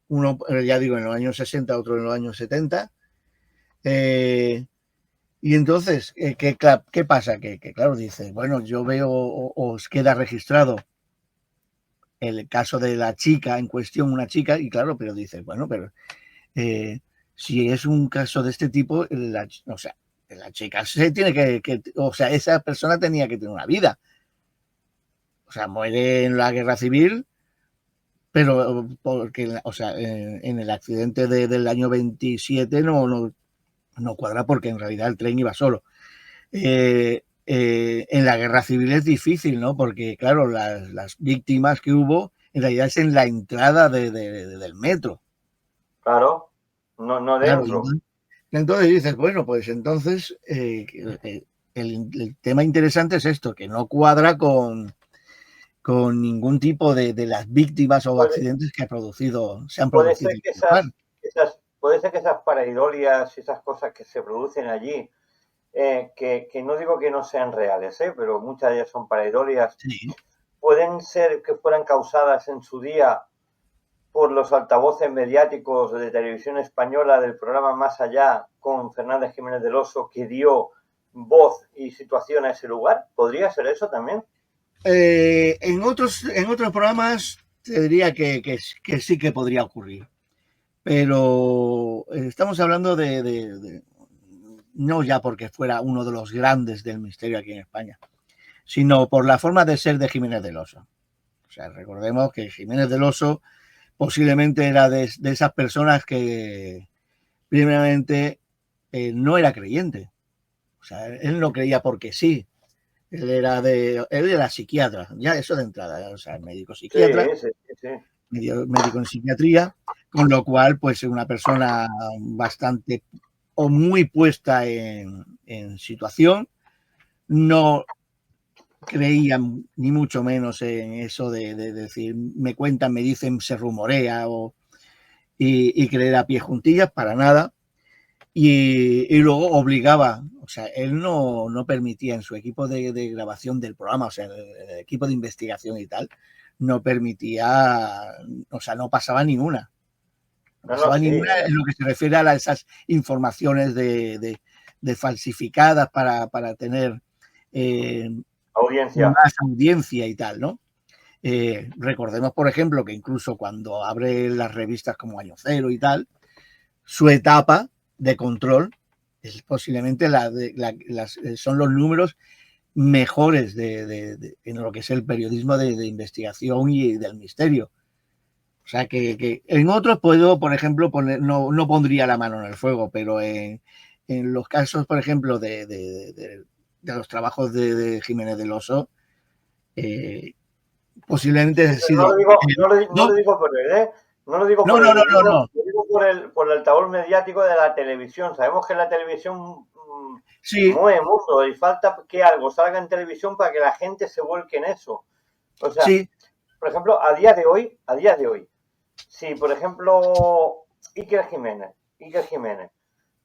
uno, ya digo, en los años 60, otro en los años 70. Y entonces, ¿qué pasa? Que claro, dice, bueno, yo veo, os queda registrado el caso de la chica en cuestión, una chica, y claro, pero dices, bueno, pero si es un caso de este tipo, o sea, la chica se tiene o sea, esa persona tenía que tener una vida. O sea, muere en la guerra civil, pero porque, o sea, en el accidente del año 27 no cuadra porque en realidad el tren iba solo. En la guerra civil es difícil, ¿no? Porque, claro, las víctimas que hubo en realidad es en la entrada del metro. Claro, no Claro, dentro. entonces dices, bueno, pues entonces el tema interesante es esto, que no cuadra con ningún tipo de las víctimas o Puede, accidentes que se han puede producido ser en que el lugar. puede ser que esas pareidolias y esas cosas que se producen allí, que no digo que no sean reales, pero muchas de ellas son pareidolias, Sí. pueden ser que fueran causadas en su día por los altavoces mediáticos de televisión española del programa Más Allá con Fernández Jiménez del Oso, que dio voz y situación a ese lugar. ¿Podría ser eso también? En otros programas te diría que sí que podría ocurrir, pero estamos hablando no ya porque fuera uno de los grandes del misterio aquí en España, sino por la forma de ser de Jiménez del Oso. O sea, recordemos que Jiménez del Oso posiblemente era de esas personas que primeramente no era creyente. O sea, él no creía porque sí. Él era psiquiatra, ya eso de entrada, o sea, médico Sí, psiquiatra, sí, sí. médico en psiquiatría, con lo cual, pues, una persona bastante o muy puesta en situación, no creían ni mucho menos en eso de decir, me cuentan, me dicen, se rumorea y creer a pie juntillas, para nada. Y luego obligaba, o sea, él no permitía en su equipo de grabación del programa, o sea, el equipo de investigación y tal, no permitía, o sea, no pasaba ninguna. No No, no, pasaba sí. ninguna en lo que se refiere a esas informaciones de falsificadas para tener Audiencia. más audiencia y tal, ¿no? Recordemos, por ejemplo, que incluso cuando abre las revistas como Año Cero y tal, su etapa de control es posiblemente son los números mejores en lo que es el periodismo de investigación y del misterio. O sea, que en otros puedo, por ejemplo, no pondría la mano en el fuego, pero en los casos, por ejemplo, de los trabajos de Jiménez del Oso, eh, posiblemente Sí, ha pero no sido... lo digo, no no, lo digo por él, ¿eh? No lo digo no, por no, él, no, no, no. lo digo por el altavoz mediático de la televisión. Sabemos que la televisión Sí, mueve mucho y falta que algo salga en televisión para que la gente se vuelque en eso. O sea, sí, por ejemplo, a día de hoy, si por ejemplo Iker Jiménez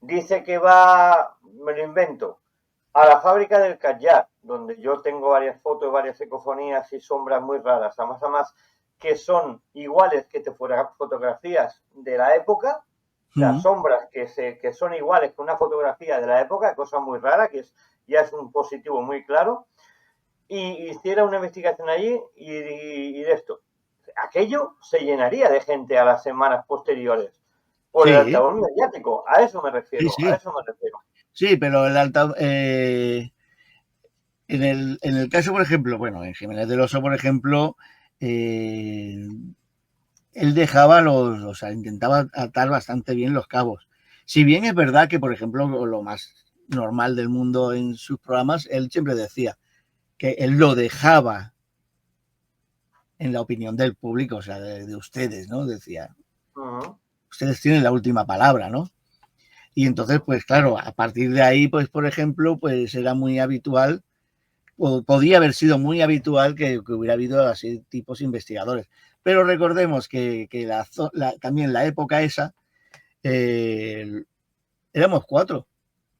dice que va, me lo invento, a la fábrica del Cayar, donde yo tengo varias fotos, varias ecofonías y sombras muy raras, además que son iguales que te fueran fotografías de la época, o sea, sombras que son iguales que una fotografía de la época, cosa muy rara, ya es un positivo muy claro, y hiciera una investigación allí y de esto. Aquello se llenaría de gente a las semanas posteriores por el sí, altavoz mediático. A eso me sí, refiero, a sí. eso me refiero. Sí, pero en el caso, por ejemplo, bueno, en Jiménez del Oso, por ejemplo, eh, él dejaba o sea, intentaba atar bastante bien los cabos. Si bien es verdad que, por ejemplo, lo más normal del mundo en sus programas, él siempre decía que él lo dejaba en la opinión del público, o sea, de ustedes, ¿no? Decía, Uh -huh. ustedes tienen la última palabra, ¿no? Y entonces, pues claro, a partir de ahí, pues por ejemplo, pues era muy habitual, o podía haber sido muy habitual que hubiera habido así tipos investigadores. Pero recordemos que también la época esa, éramos 4,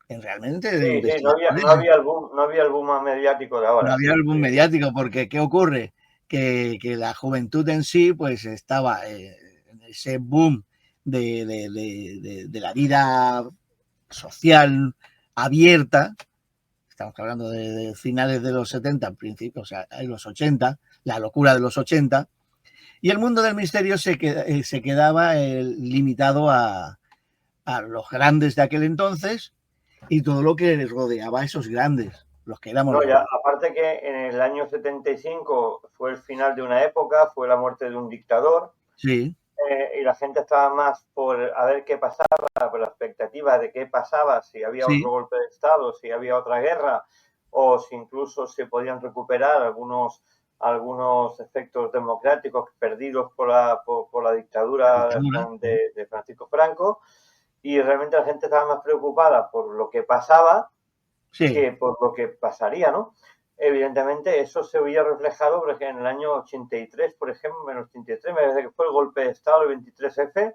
realmente de Sí, sí, investigadores. no había el boom mediático de No ahora, había sí. algún mediático, porque ¿qué ocurre? Que la juventud en sí, pues estaba en ese boom de la vida social abierta. Estamos hablando de finales de los 70, principios, o sea, en los 80, la locura de los 80, y el mundo del misterio se quedaba limitado a los grandes de aquel entonces y todo lo que les rodeaba a esos grandes, los que éramos No, los... ya, aparte que en el año 75 fue el final de una época, fue la muerte de un dictador, Sí, y la gente estaba más por a ver qué pasaba, por la expectativa de qué pasaba, si había otro sí, golpe de Estado, si había otra guerra, o si incluso se podían recuperar algunos efectos democráticos perdidos por la dictadura dictadura. de Francisco Franco, y realmente la gente estaba más preocupada por lo que pasaba Sí, que por lo que pasaría, ¿no? Evidentemente eso se veía reflejado porque en el año 83, por ejemplo, en el 83, me parece que fue el golpe de Estado, el 23F,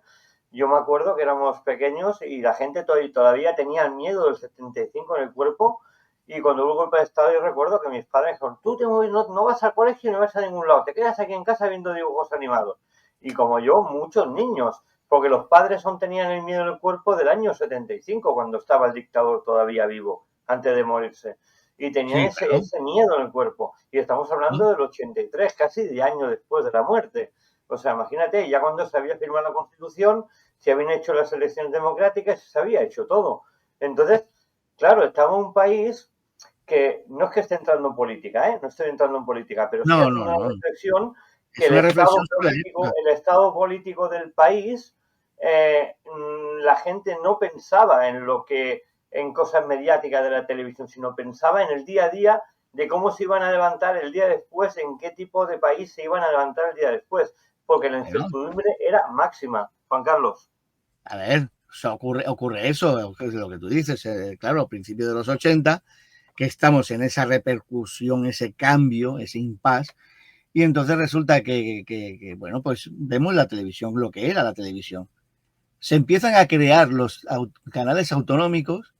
yo me acuerdo que éramos pequeños y la gente todavía tenía el miedo del 75 en el cuerpo, y cuando hubo el golpe de Estado yo recuerdo que mis padres dijeron, tú no vas al colegio, no vas a ningún lado, te quedas aquí en casa viendo dibujos animados. Y como yo, muchos niños, porque los padres aún tenían el miedo en el cuerpo del año 75, cuando estaba el dictador todavía vivo, antes de morirse. Y tenían sí, claro. ese miedo en el cuerpo. Y estamos hablando Sí, del 83, casi de años después de la muerte. O sea, imagínate, ya cuando se había firmado la Constitución, se habían hecho las elecciones democráticas, se había hecho todo. Entonces, claro, estamos en un país que no es que esté entrando en política, ¿eh? No estoy entrando en política, pero sí no, haciendo no, una no. reflexión que Es una reflexión sobre la época. el estado político del país, la gente no pensaba en cosas mediáticas de la televisión, sino pensaba en el día a día de cómo se iban a levantar el día después, en qué tipo de país se iban a levantar el día después, porque la Bueno, incertidumbre era máxima, Juan Carlos. a ver, o sea, ocurre eso, es lo que tú dices, claro, a principios de los 80, que estamos en esa repercusión, ese cambio, ese impasse, y entonces resulta que, bueno, pues vemos la televisión, lo que era la televisión. Se empiezan a crear los canales autonómicos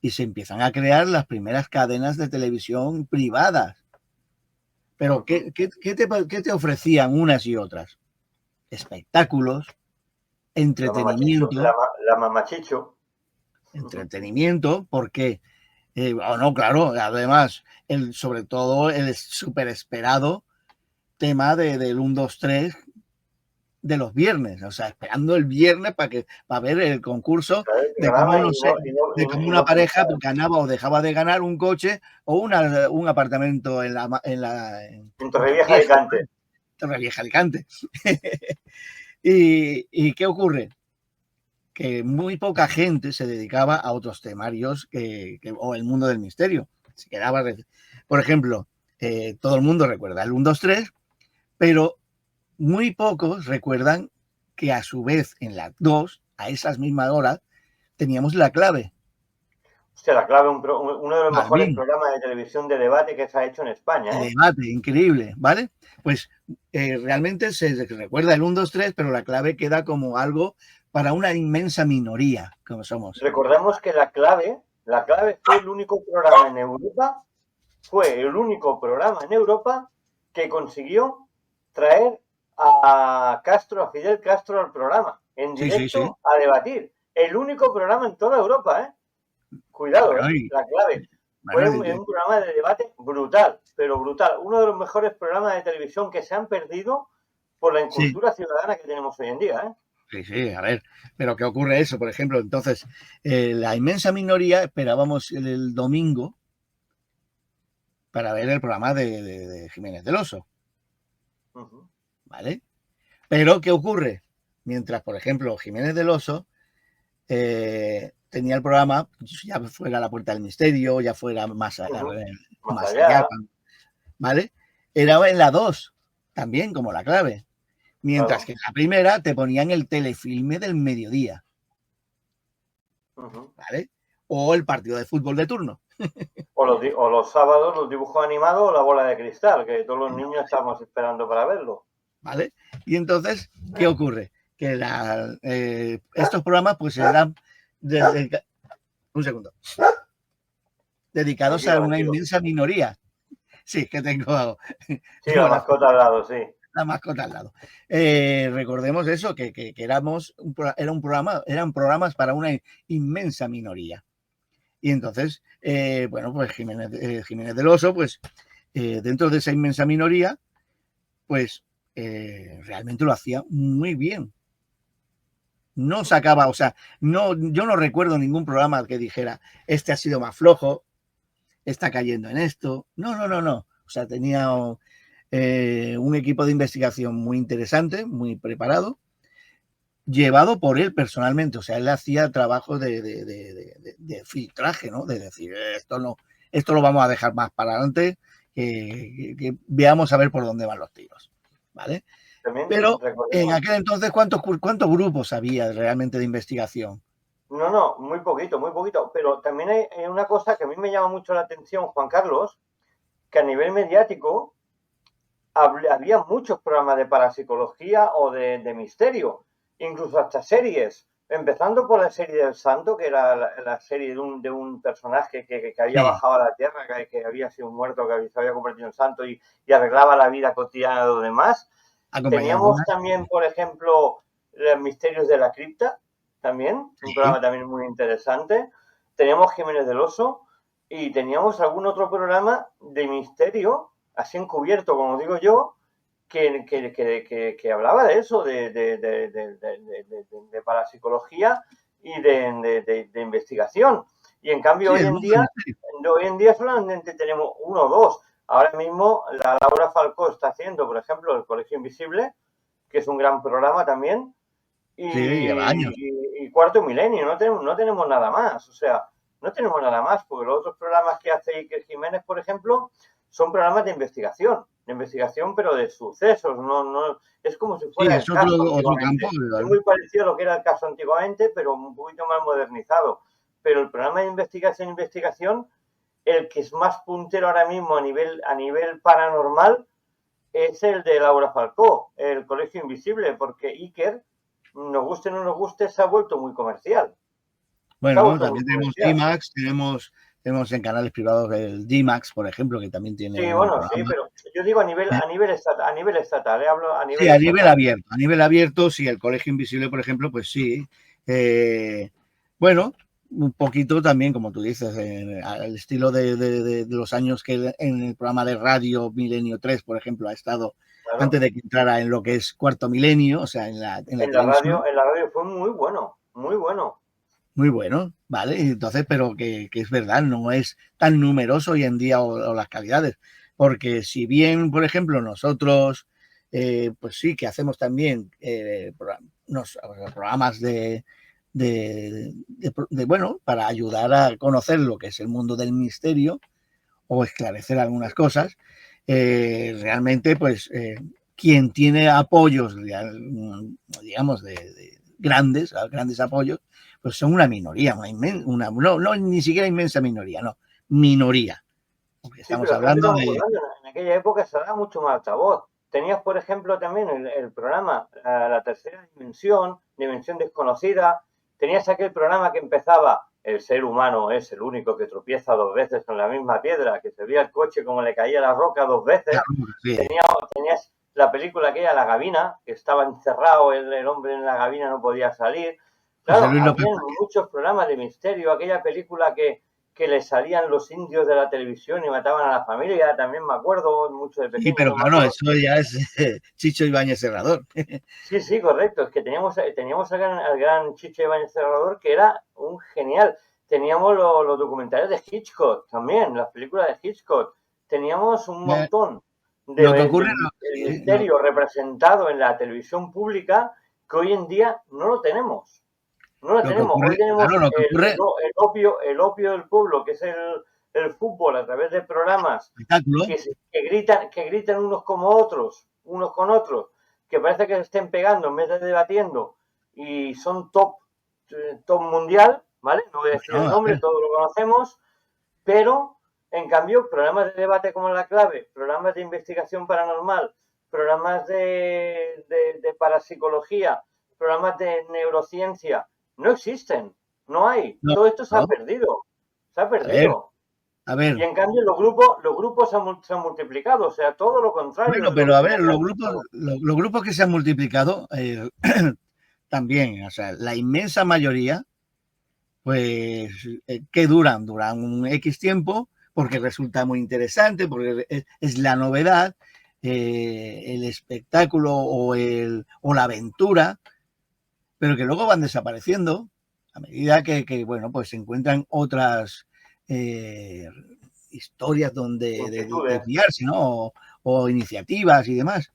y se empiezan a crear las primeras cadenas de televisión privadas. Pero ¿qué te ofrecían unas y otras? Espectáculos, entretenimiento, La mamachicho. entretenimiento, porque, no, claro, además, sobre todo el súper esperado tema del 1, 2, 3 de los viernes, o sea, esperando el viernes para ver el concurso de cómo, no sé, de cómo una pareja ganaba o dejaba de ganar un coche o un apartamento en Torrevieja Alicante. Torrevieja Alicante. ¿Y qué ocurre? Que muy poca gente se dedicaba a otros temarios o el mundo del misterio. Se quedaba, por ejemplo, todo el mundo recuerda el 1, 2, 3, pero muy pocos recuerdan que a su vez en las 2, a esas mismas horas, teníamos La Clave. Hostia, La Clave, uno de los mejores Balbín, programas de televisión de debate que se ha hecho en España, de ¿eh? debate, increíble, ¿vale? Pues realmente se recuerda el 1, 2, 3, pero La Clave queda como algo para una inmensa minoría, como somos. Recordemos que La Clave fue el único programa en Europa, que consiguió traer a Fidel Castro al programa, en Sí, sí, sí. directo a debatir. El único programa en toda Europa, ¿eh? Cuidado, Bueno, La Clave. Fue bueno, un programa de debate brutal, pero brutal. Uno de los mejores programas de televisión que se han perdido por la sí, incultura ciudadana que tenemos hoy en día, ¿eh? sí, sí, a ver, pero ¿qué ocurre eso? Por ejemplo, entonces, la inmensa minoría esperábamos el domingo para ver el programa de Jiménez del Oso, ¿vale? Pero ¿qué ocurre? Mientras, por ejemplo, Jiménez del Oso tenía el programa, ya fuera La Puerta del Misterio, ya fuera Más más allá, allá, ¿vale? Era en la 2, también como La Clave. Mientras claro. que en la primera te ponían el telefilme del mediodía, ¿vale? O el partido de fútbol de turno. O los sábados los dibujos animados o la bola de cristal, que todos los niños estamos esperando para verlo. ¿Vale? Y entonces, ¿qué ocurre? Que estos programas pues eran un segundo, dedicados Tranquilo, a una tranquilo. inmensa minoría. Sí, que Sí, la tengo mascota al lado, sí. la mascota al lado. Recordemos eso, que eran programas para una inmensa minoría. Y entonces, bueno, pues Jiménez del Oso, pues dentro de esa inmensa minoría, pues realmente lo hacía muy bien. No sacaba, o sea, yo no recuerdo ningún programa que dijera, este ha sido más flojo, está cayendo en esto. No, no, no, no. O sea, tenía un equipo de investigación muy interesante, muy preparado, llevado por él personalmente. O sea, él hacía trabajo de filtraje, ¿no? De decir, esto lo vamos a dejar más para adelante, que veamos a ver por dónde van los tiros, ¿vale? También Pero en recordemos. aquel entonces, ¿cuántos grupos había realmente de investigación? No, no, muy poquito, muy poquito. Pero también hay una cosa que a mí me llama mucho la atención, Juan Carlos, que a nivel mediático había muchos programas de parapsicología o de misterio, incluso hasta series, empezando por la serie del Santo, que era la serie de un personaje que había Sí, bajado a la tierra, que había sido un muerto, que se había convertido en santo y arreglaba la vida cotidiana de los demás. acompañado de Teníamos una. también, por ejemplo, los misterios de la cripta, también, un Sí, programa también muy interesante. Teníamos Jiménez del Oso y teníamos algún otro programa de misterio, así encubierto, como digo yo, que hablaba de eso, de parapsicología y de investigación. Y en cambio sí, el mundo del misterio. hoy en día solamente tenemos uno o dos. Ahora mismo la Laura Falcó está haciendo, por ejemplo, El Colegio Invisible, que es un gran programa también, Sí, lleva años. y Cuarto Milenio, no tenemos nada más. O sea, No tenemos nada más, porque los otros programas que hace Iker Jiménez, por ejemplo, son programas de investigación, pero de sucesos. No, es como si Sí, fuera es el caso otro campo, antiguamente. Es ¿verdad? muy parecido a lo que era el caso antiguamente, pero un poquito más modernizado. Pero el programa de investigación, el que es más puntero ahora mismo a nivel paranormal, es el de Laura Falcó, el Colegio Invisible, porque Iker, nos guste o no nos guste, se ha vuelto muy comercial. Se ha Bueno, vuelto muy también tenemos comercial. D-Max, tenemos en canales privados el D-Max, por ejemplo, que también tiene Sí, un bueno, sí, programa. pero yo digo a nivel estatal, hablo a Sí, nivel estatal. a nivel abierto, sí, el Colegio Invisible, por ejemplo, pues sí. Bueno, un poquito también, como tú dices, al estilo de los años que en el programa de radio Milenio 3, por ejemplo, ha estado Claro. antes de que entrara en lo que es Cuarto Milenio, o sea, en la televisión. En la radio fue muy bueno, muy bueno. Muy bueno, ¿vale? Entonces, pero que es verdad, no es tan numeroso hoy en día o las calidades. Porque si bien, por ejemplo, nosotros, pues sí, que hacemos también programas bueno, para ayudar a conocer lo que es el mundo del misterio o esclarecer algunas cosas, realmente, pues, quien tiene apoyos, digamos, grandes apoyos, pues son una minoría, no, ni siquiera inmensa minoría, no, minoría. Porque Sí, estamos pero también hablando estamos de... acordando, en aquella época se daba mucho más altavoz. Tenías, por ejemplo, también el programa La Tercera Dimensión, Dimensión Desconocida. Tenías aquel programa que empezaba: el ser humano es el único que tropieza dos veces con la misma piedra, que se veía el coche como le caía la roca dos veces. Sí, Tenías la película aquella, La Gavina, que estaba encerrado el hombre en la gavina, no podía salir. José Claro, Luis López. había muchos programas de misterio, aquella película que le salían los indios de la televisión y mataban a la familia, también me acuerdo, mucho de Sí, pequeño, pero no me claro, acuerdo. eso ya es Chicho Ibáñez Serrador. Sí, sí, correcto, es que teníamos al gran Chicho Ibáñez Serrador, que era un genial. Teníamos los documentales de Hitchcock también, las películas de Hitchcock. Teníamos un montón Lo que ocurre, del misterio representado en la televisión pública, que hoy en día no lo tenemos. No lo lo que tenemos. ocurre, Hoy tenemos claro, lo que ocurre, el opio del pueblo, que es el fútbol, a través de programas espectáculo, que gritan unos con otros, que parece que se estén pegando en vez de debatiendo, y son top mundial, ¿vale? No voy a decir bueno, el a nombre, ver, todos lo conocemos, pero en cambio, programas de debate como La Clave, programas de investigación paranormal, programas de parapsicología, programas de neurociencia, no existen, no hay. no, Todo esto se ha no, perdido, se ha a ver, perdido. a ver, Y en cambio los grupos se han multiplicado, o sea, todo lo contrario bueno, de lo pero que a tenía ver, que haber pasado. los grupos que se han multiplicado también, o sea, la inmensa mayoría, pues, ¿qué duran? Duran un X tiempo porque resulta muy interesante, porque es la novedad, el espectáculo o la aventura, pero que luego van desapareciendo a medida bueno, pues se encuentran otras historias donde Inquietudes. desviarse, ¿no? O iniciativas y demás.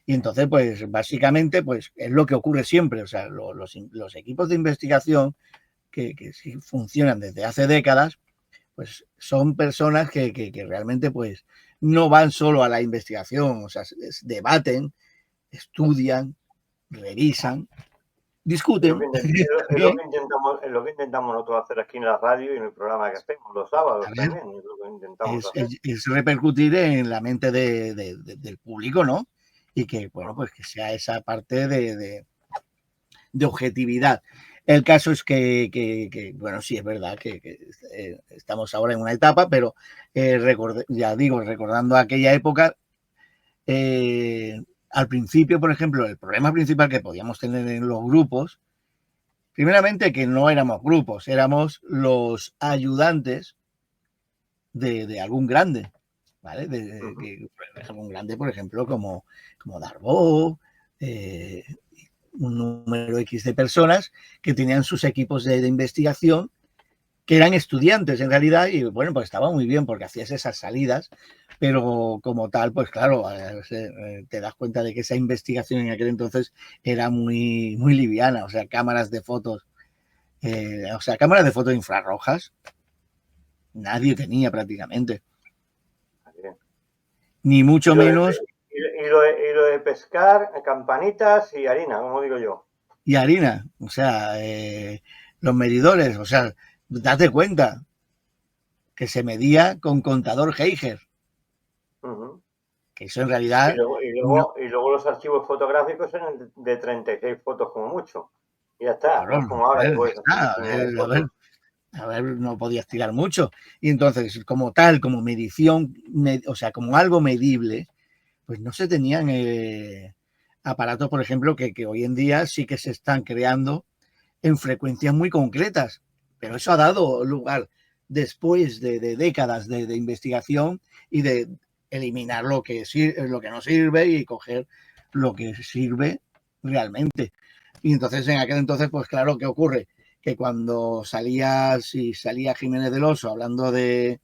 Y entonces, pues básicamente, pues es lo que ocurre siempre. O sea, los equipos de investigación que sí funcionan desde hace décadas, pues son personas que realmente pues no van solo a la investigación, o sea, debaten, estudian, revisan, discuten. Es lo que intentamos nosotros hacer aquí en la radio y en el programa que hacemos los sábados A ver, también, es lo que intentamos hacer. es repercutir en la mente del público, ¿no? Y que, bueno, pues que sea esa parte de objetividad. El caso es bueno, sí, es verdad que estamos ahora en una etapa, pero ya digo, recordando aquella época, al principio, por ejemplo, el problema principal que podíamos tener en los grupos, primeramente que no éramos grupos, éramos los ayudantes de algún grande, ¿vale? Algún grande, por ejemplo, como Darbo, un número X de personas que tenían sus equipos de investigación, que eran estudiantes en realidad, y bueno, pues estaba muy bien porque hacías esas salidas, pero como tal, pues claro, te das cuenta de que esa investigación en aquel entonces era muy, muy liviana, o sea, cámaras de fotos infrarrojas, Nadie tenía prácticamente. Bien. Ni mucho menos. Y lo de pescar, campanitas y harina, como digo yo. Y harina, o sea, los medidores, o sea, date cuenta que se medía con contador Geiger, que eso en realidad no. Y luego los archivos fotográficos eran de 36 fotos como mucho. Y ya está, no Claro, es como ahora que puedes hacer a infinidad de ver, a ver, fotos. a ver, no podías tirar mucho. Y entonces, como tal, como medición, o sea, como algo medible, pues no se tenían aparatos, por ejemplo, que hoy en día sí que se están creando en frecuencias muy concretas. Pero eso ha dado lugar después de décadas de investigación y de eliminar lo que no sirve y coger lo que sirve realmente. Y entonces, en aquel entonces, pues claro, ¿qué ocurre? Que cuando salía Jiménez del Oso hablando de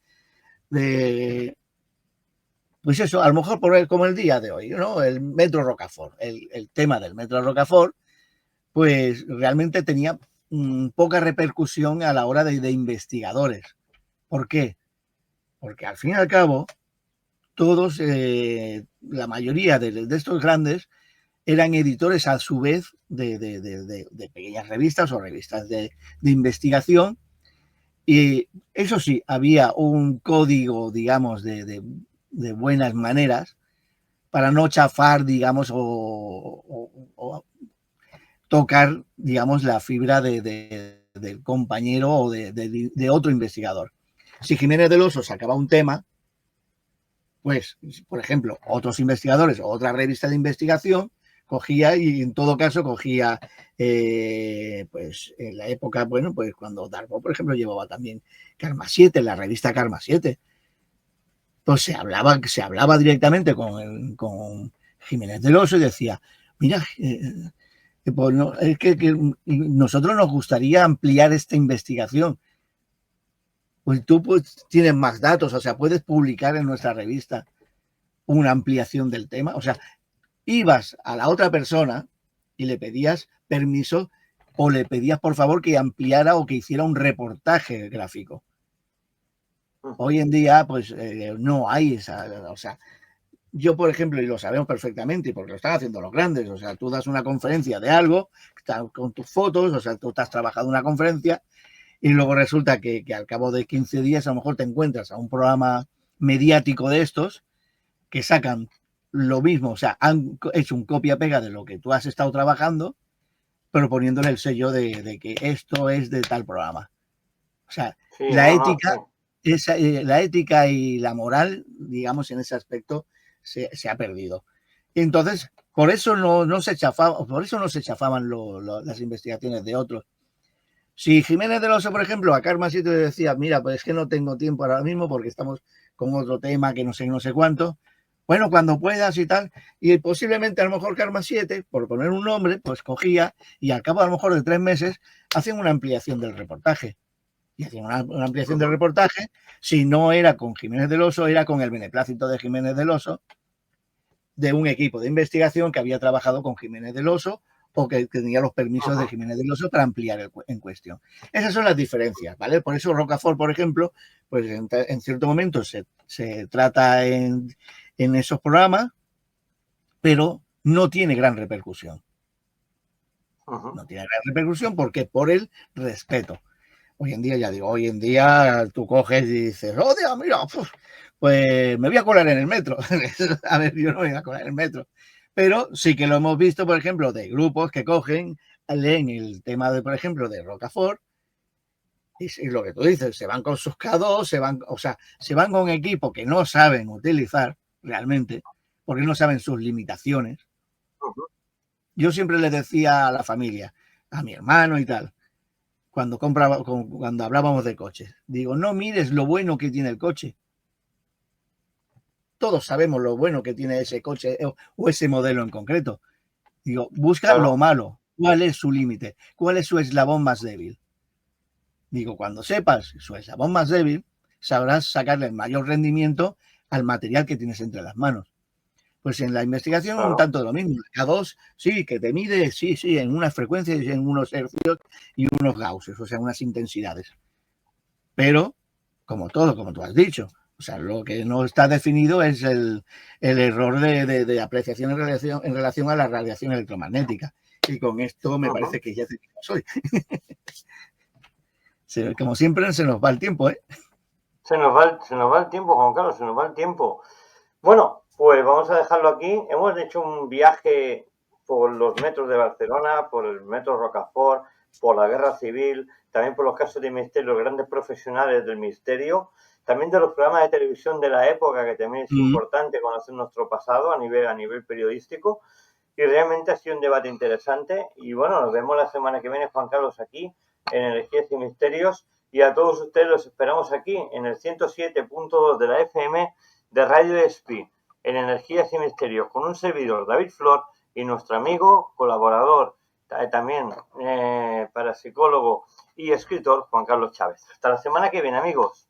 pues eso, a lo mejor como el día de hoy, ¿no? El Metro Rocafort, el tema del Metro Rocafort, pues realmente tenía poca repercusión a la hora de investigadores. ¿Por qué? Porque al fin y al cabo, todos, la mayoría de estos grandes, eran editores a su vez de pequeñas revistas o revistas de investigación. Y eso sí, había un código, digamos, de buenas maneras para no chafar, digamos, o tocar, digamos, la fibra del compañero o de otro investigador. Si Jiménez del Oso sacaba un tema, pues, por ejemplo, otros investigadores o otra revista de investigación cogía y en todo caso cogía, pues en la época, bueno, pues cuando Darbo, por ejemplo, llevaba también Karma 7, la revista Karma 7, pues se hablaba directamente con Jiménez del Oso y decía, mira, pues no, es que nosotros nos gustaría ampliar esta investigación. Pues tú pues, tienes más datos, o sea, puedes publicar en nuestra revista una ampliación del tema. O sea, ibas a la otra persona y le pedías permiso o le pedías por favor que ampliara o que hiciera un reportaje gráfico. Hoy en día, pues no hay esa, o sea, yo, por ejemplo, y lo sabemos perfectamente, porque lo están haciendo los grandes, o sea, tú das una conferencia de algo, con tus fotos, o sea, tú te has trabajado una conferencia y luego resulta que al cabo de 15 días a lo mejor te encuentras a un programa mediático de estos que sacan lo mismo, o sea, han hecho un copia-pega de lo que tú has estado trabajando, pero poniéndole el sello de que esto es de tal programa. O sea, Sí, la no, no, ética, la ética y la moral, digamos, en ese aspecto se ha perdido. Entonces, por eso no se chafaban las investigaciones de otros. Si Jiménez del Oso, por ejemplo, a Karma 7 le decía, mira, pues es que no tengo tiempo ahora mismo porque estamos con otro tema que no sé cuánto, bueno, cuando puedas y tal, y posiblemente a lo mejor Karma 7, por poner un nombre, pues cogía y al cabo a lo mejor de 3 meses hacían una ampliación del reportaje. Y hacían una ampliación del reportaje, si no era con Jiménez del Oso, era con el beneplácito de Jiménez del Oso, de un equipo de investigación que había trabajado con Jiménez del Oso o que tenía los permisos de Jiménez del Oso para ampliar en cuestión. Esas son las diferencias, ¿vale? Por eso Rocafort, por ejemplo, pues en cierto momento se trata en esos programas, pero no tiene gran repercusión. No tiene gran repercusión porque por el respeto. Hoy en día, ya digo, hoy en día tú coges y dices, oh, Dios, mira, pues me voy a colar en el metro. A ver, yo no voy a colar en el metro. Pero sí que lo hemos visto, por ejemplo, de grupos que cogen, leen el tema, por ejemplo, de Rocafort, y lo que tú dices, se van con sus K2, se van con equipo que no saben utilizar realmente, porque no saben sus limitaciones. Yo siempre le decía a la familia, a mi hermano y tal, cuando hablábamos de coches, digo, no mires lo bueno que tiene el coche. Todos sabemos lo bueno que tiene ese coche o ese modelo en concreto. Digo, busca lo malo. ¿Cuál es su límite? ¿Cuál es su eslabón más débil? Digo, cuando sepas su eslabón más débil, sabrás sacarle el mayor rendimiento al material que tienes entre las manos. Pues en la investigación un tanto de lo mismo. K2, sí, que te mide, sí, en unas frecuencias, en unos hercios y unos gausses, o sea, unas intensidades. Pero como todo, como tú has dicho. O sea, lo que no está definido es el error de apreciación en relación a la radiación electromagnética. Y con esto me parece que ya terminamos hoy. Como siempre, se nos va el tiempo, ¿eh? Se nos va el tiempo, Juan Carlos, se nos va el tiempo. Bueno, pues vamos a dejarlo aquí. Hemos hecho un viaje por los metros de Barcelona, por el metro Rocafort, por la guerra civil, también por los casos de misterio, los grandes profesionales del misterio, también de los programas de televisión de la época, que también es importante conocer nuestro pasado a nivel periodístico. Y realmente ha sido un debate interesante. Y bueno, nos vemos la semana que viene, Juan Carlos, aquí en Energías y Misterios. Y a todos ustedes los esperamos aquí en el 107.2 de la FM de Radio Espí, en Energías y Misterios, con un servidor, David Flor, y nuestro amigo, colaborador, también parapsicólogo y escritor, Juan Carlos Chávez. Hasta la semana que viene, amigos.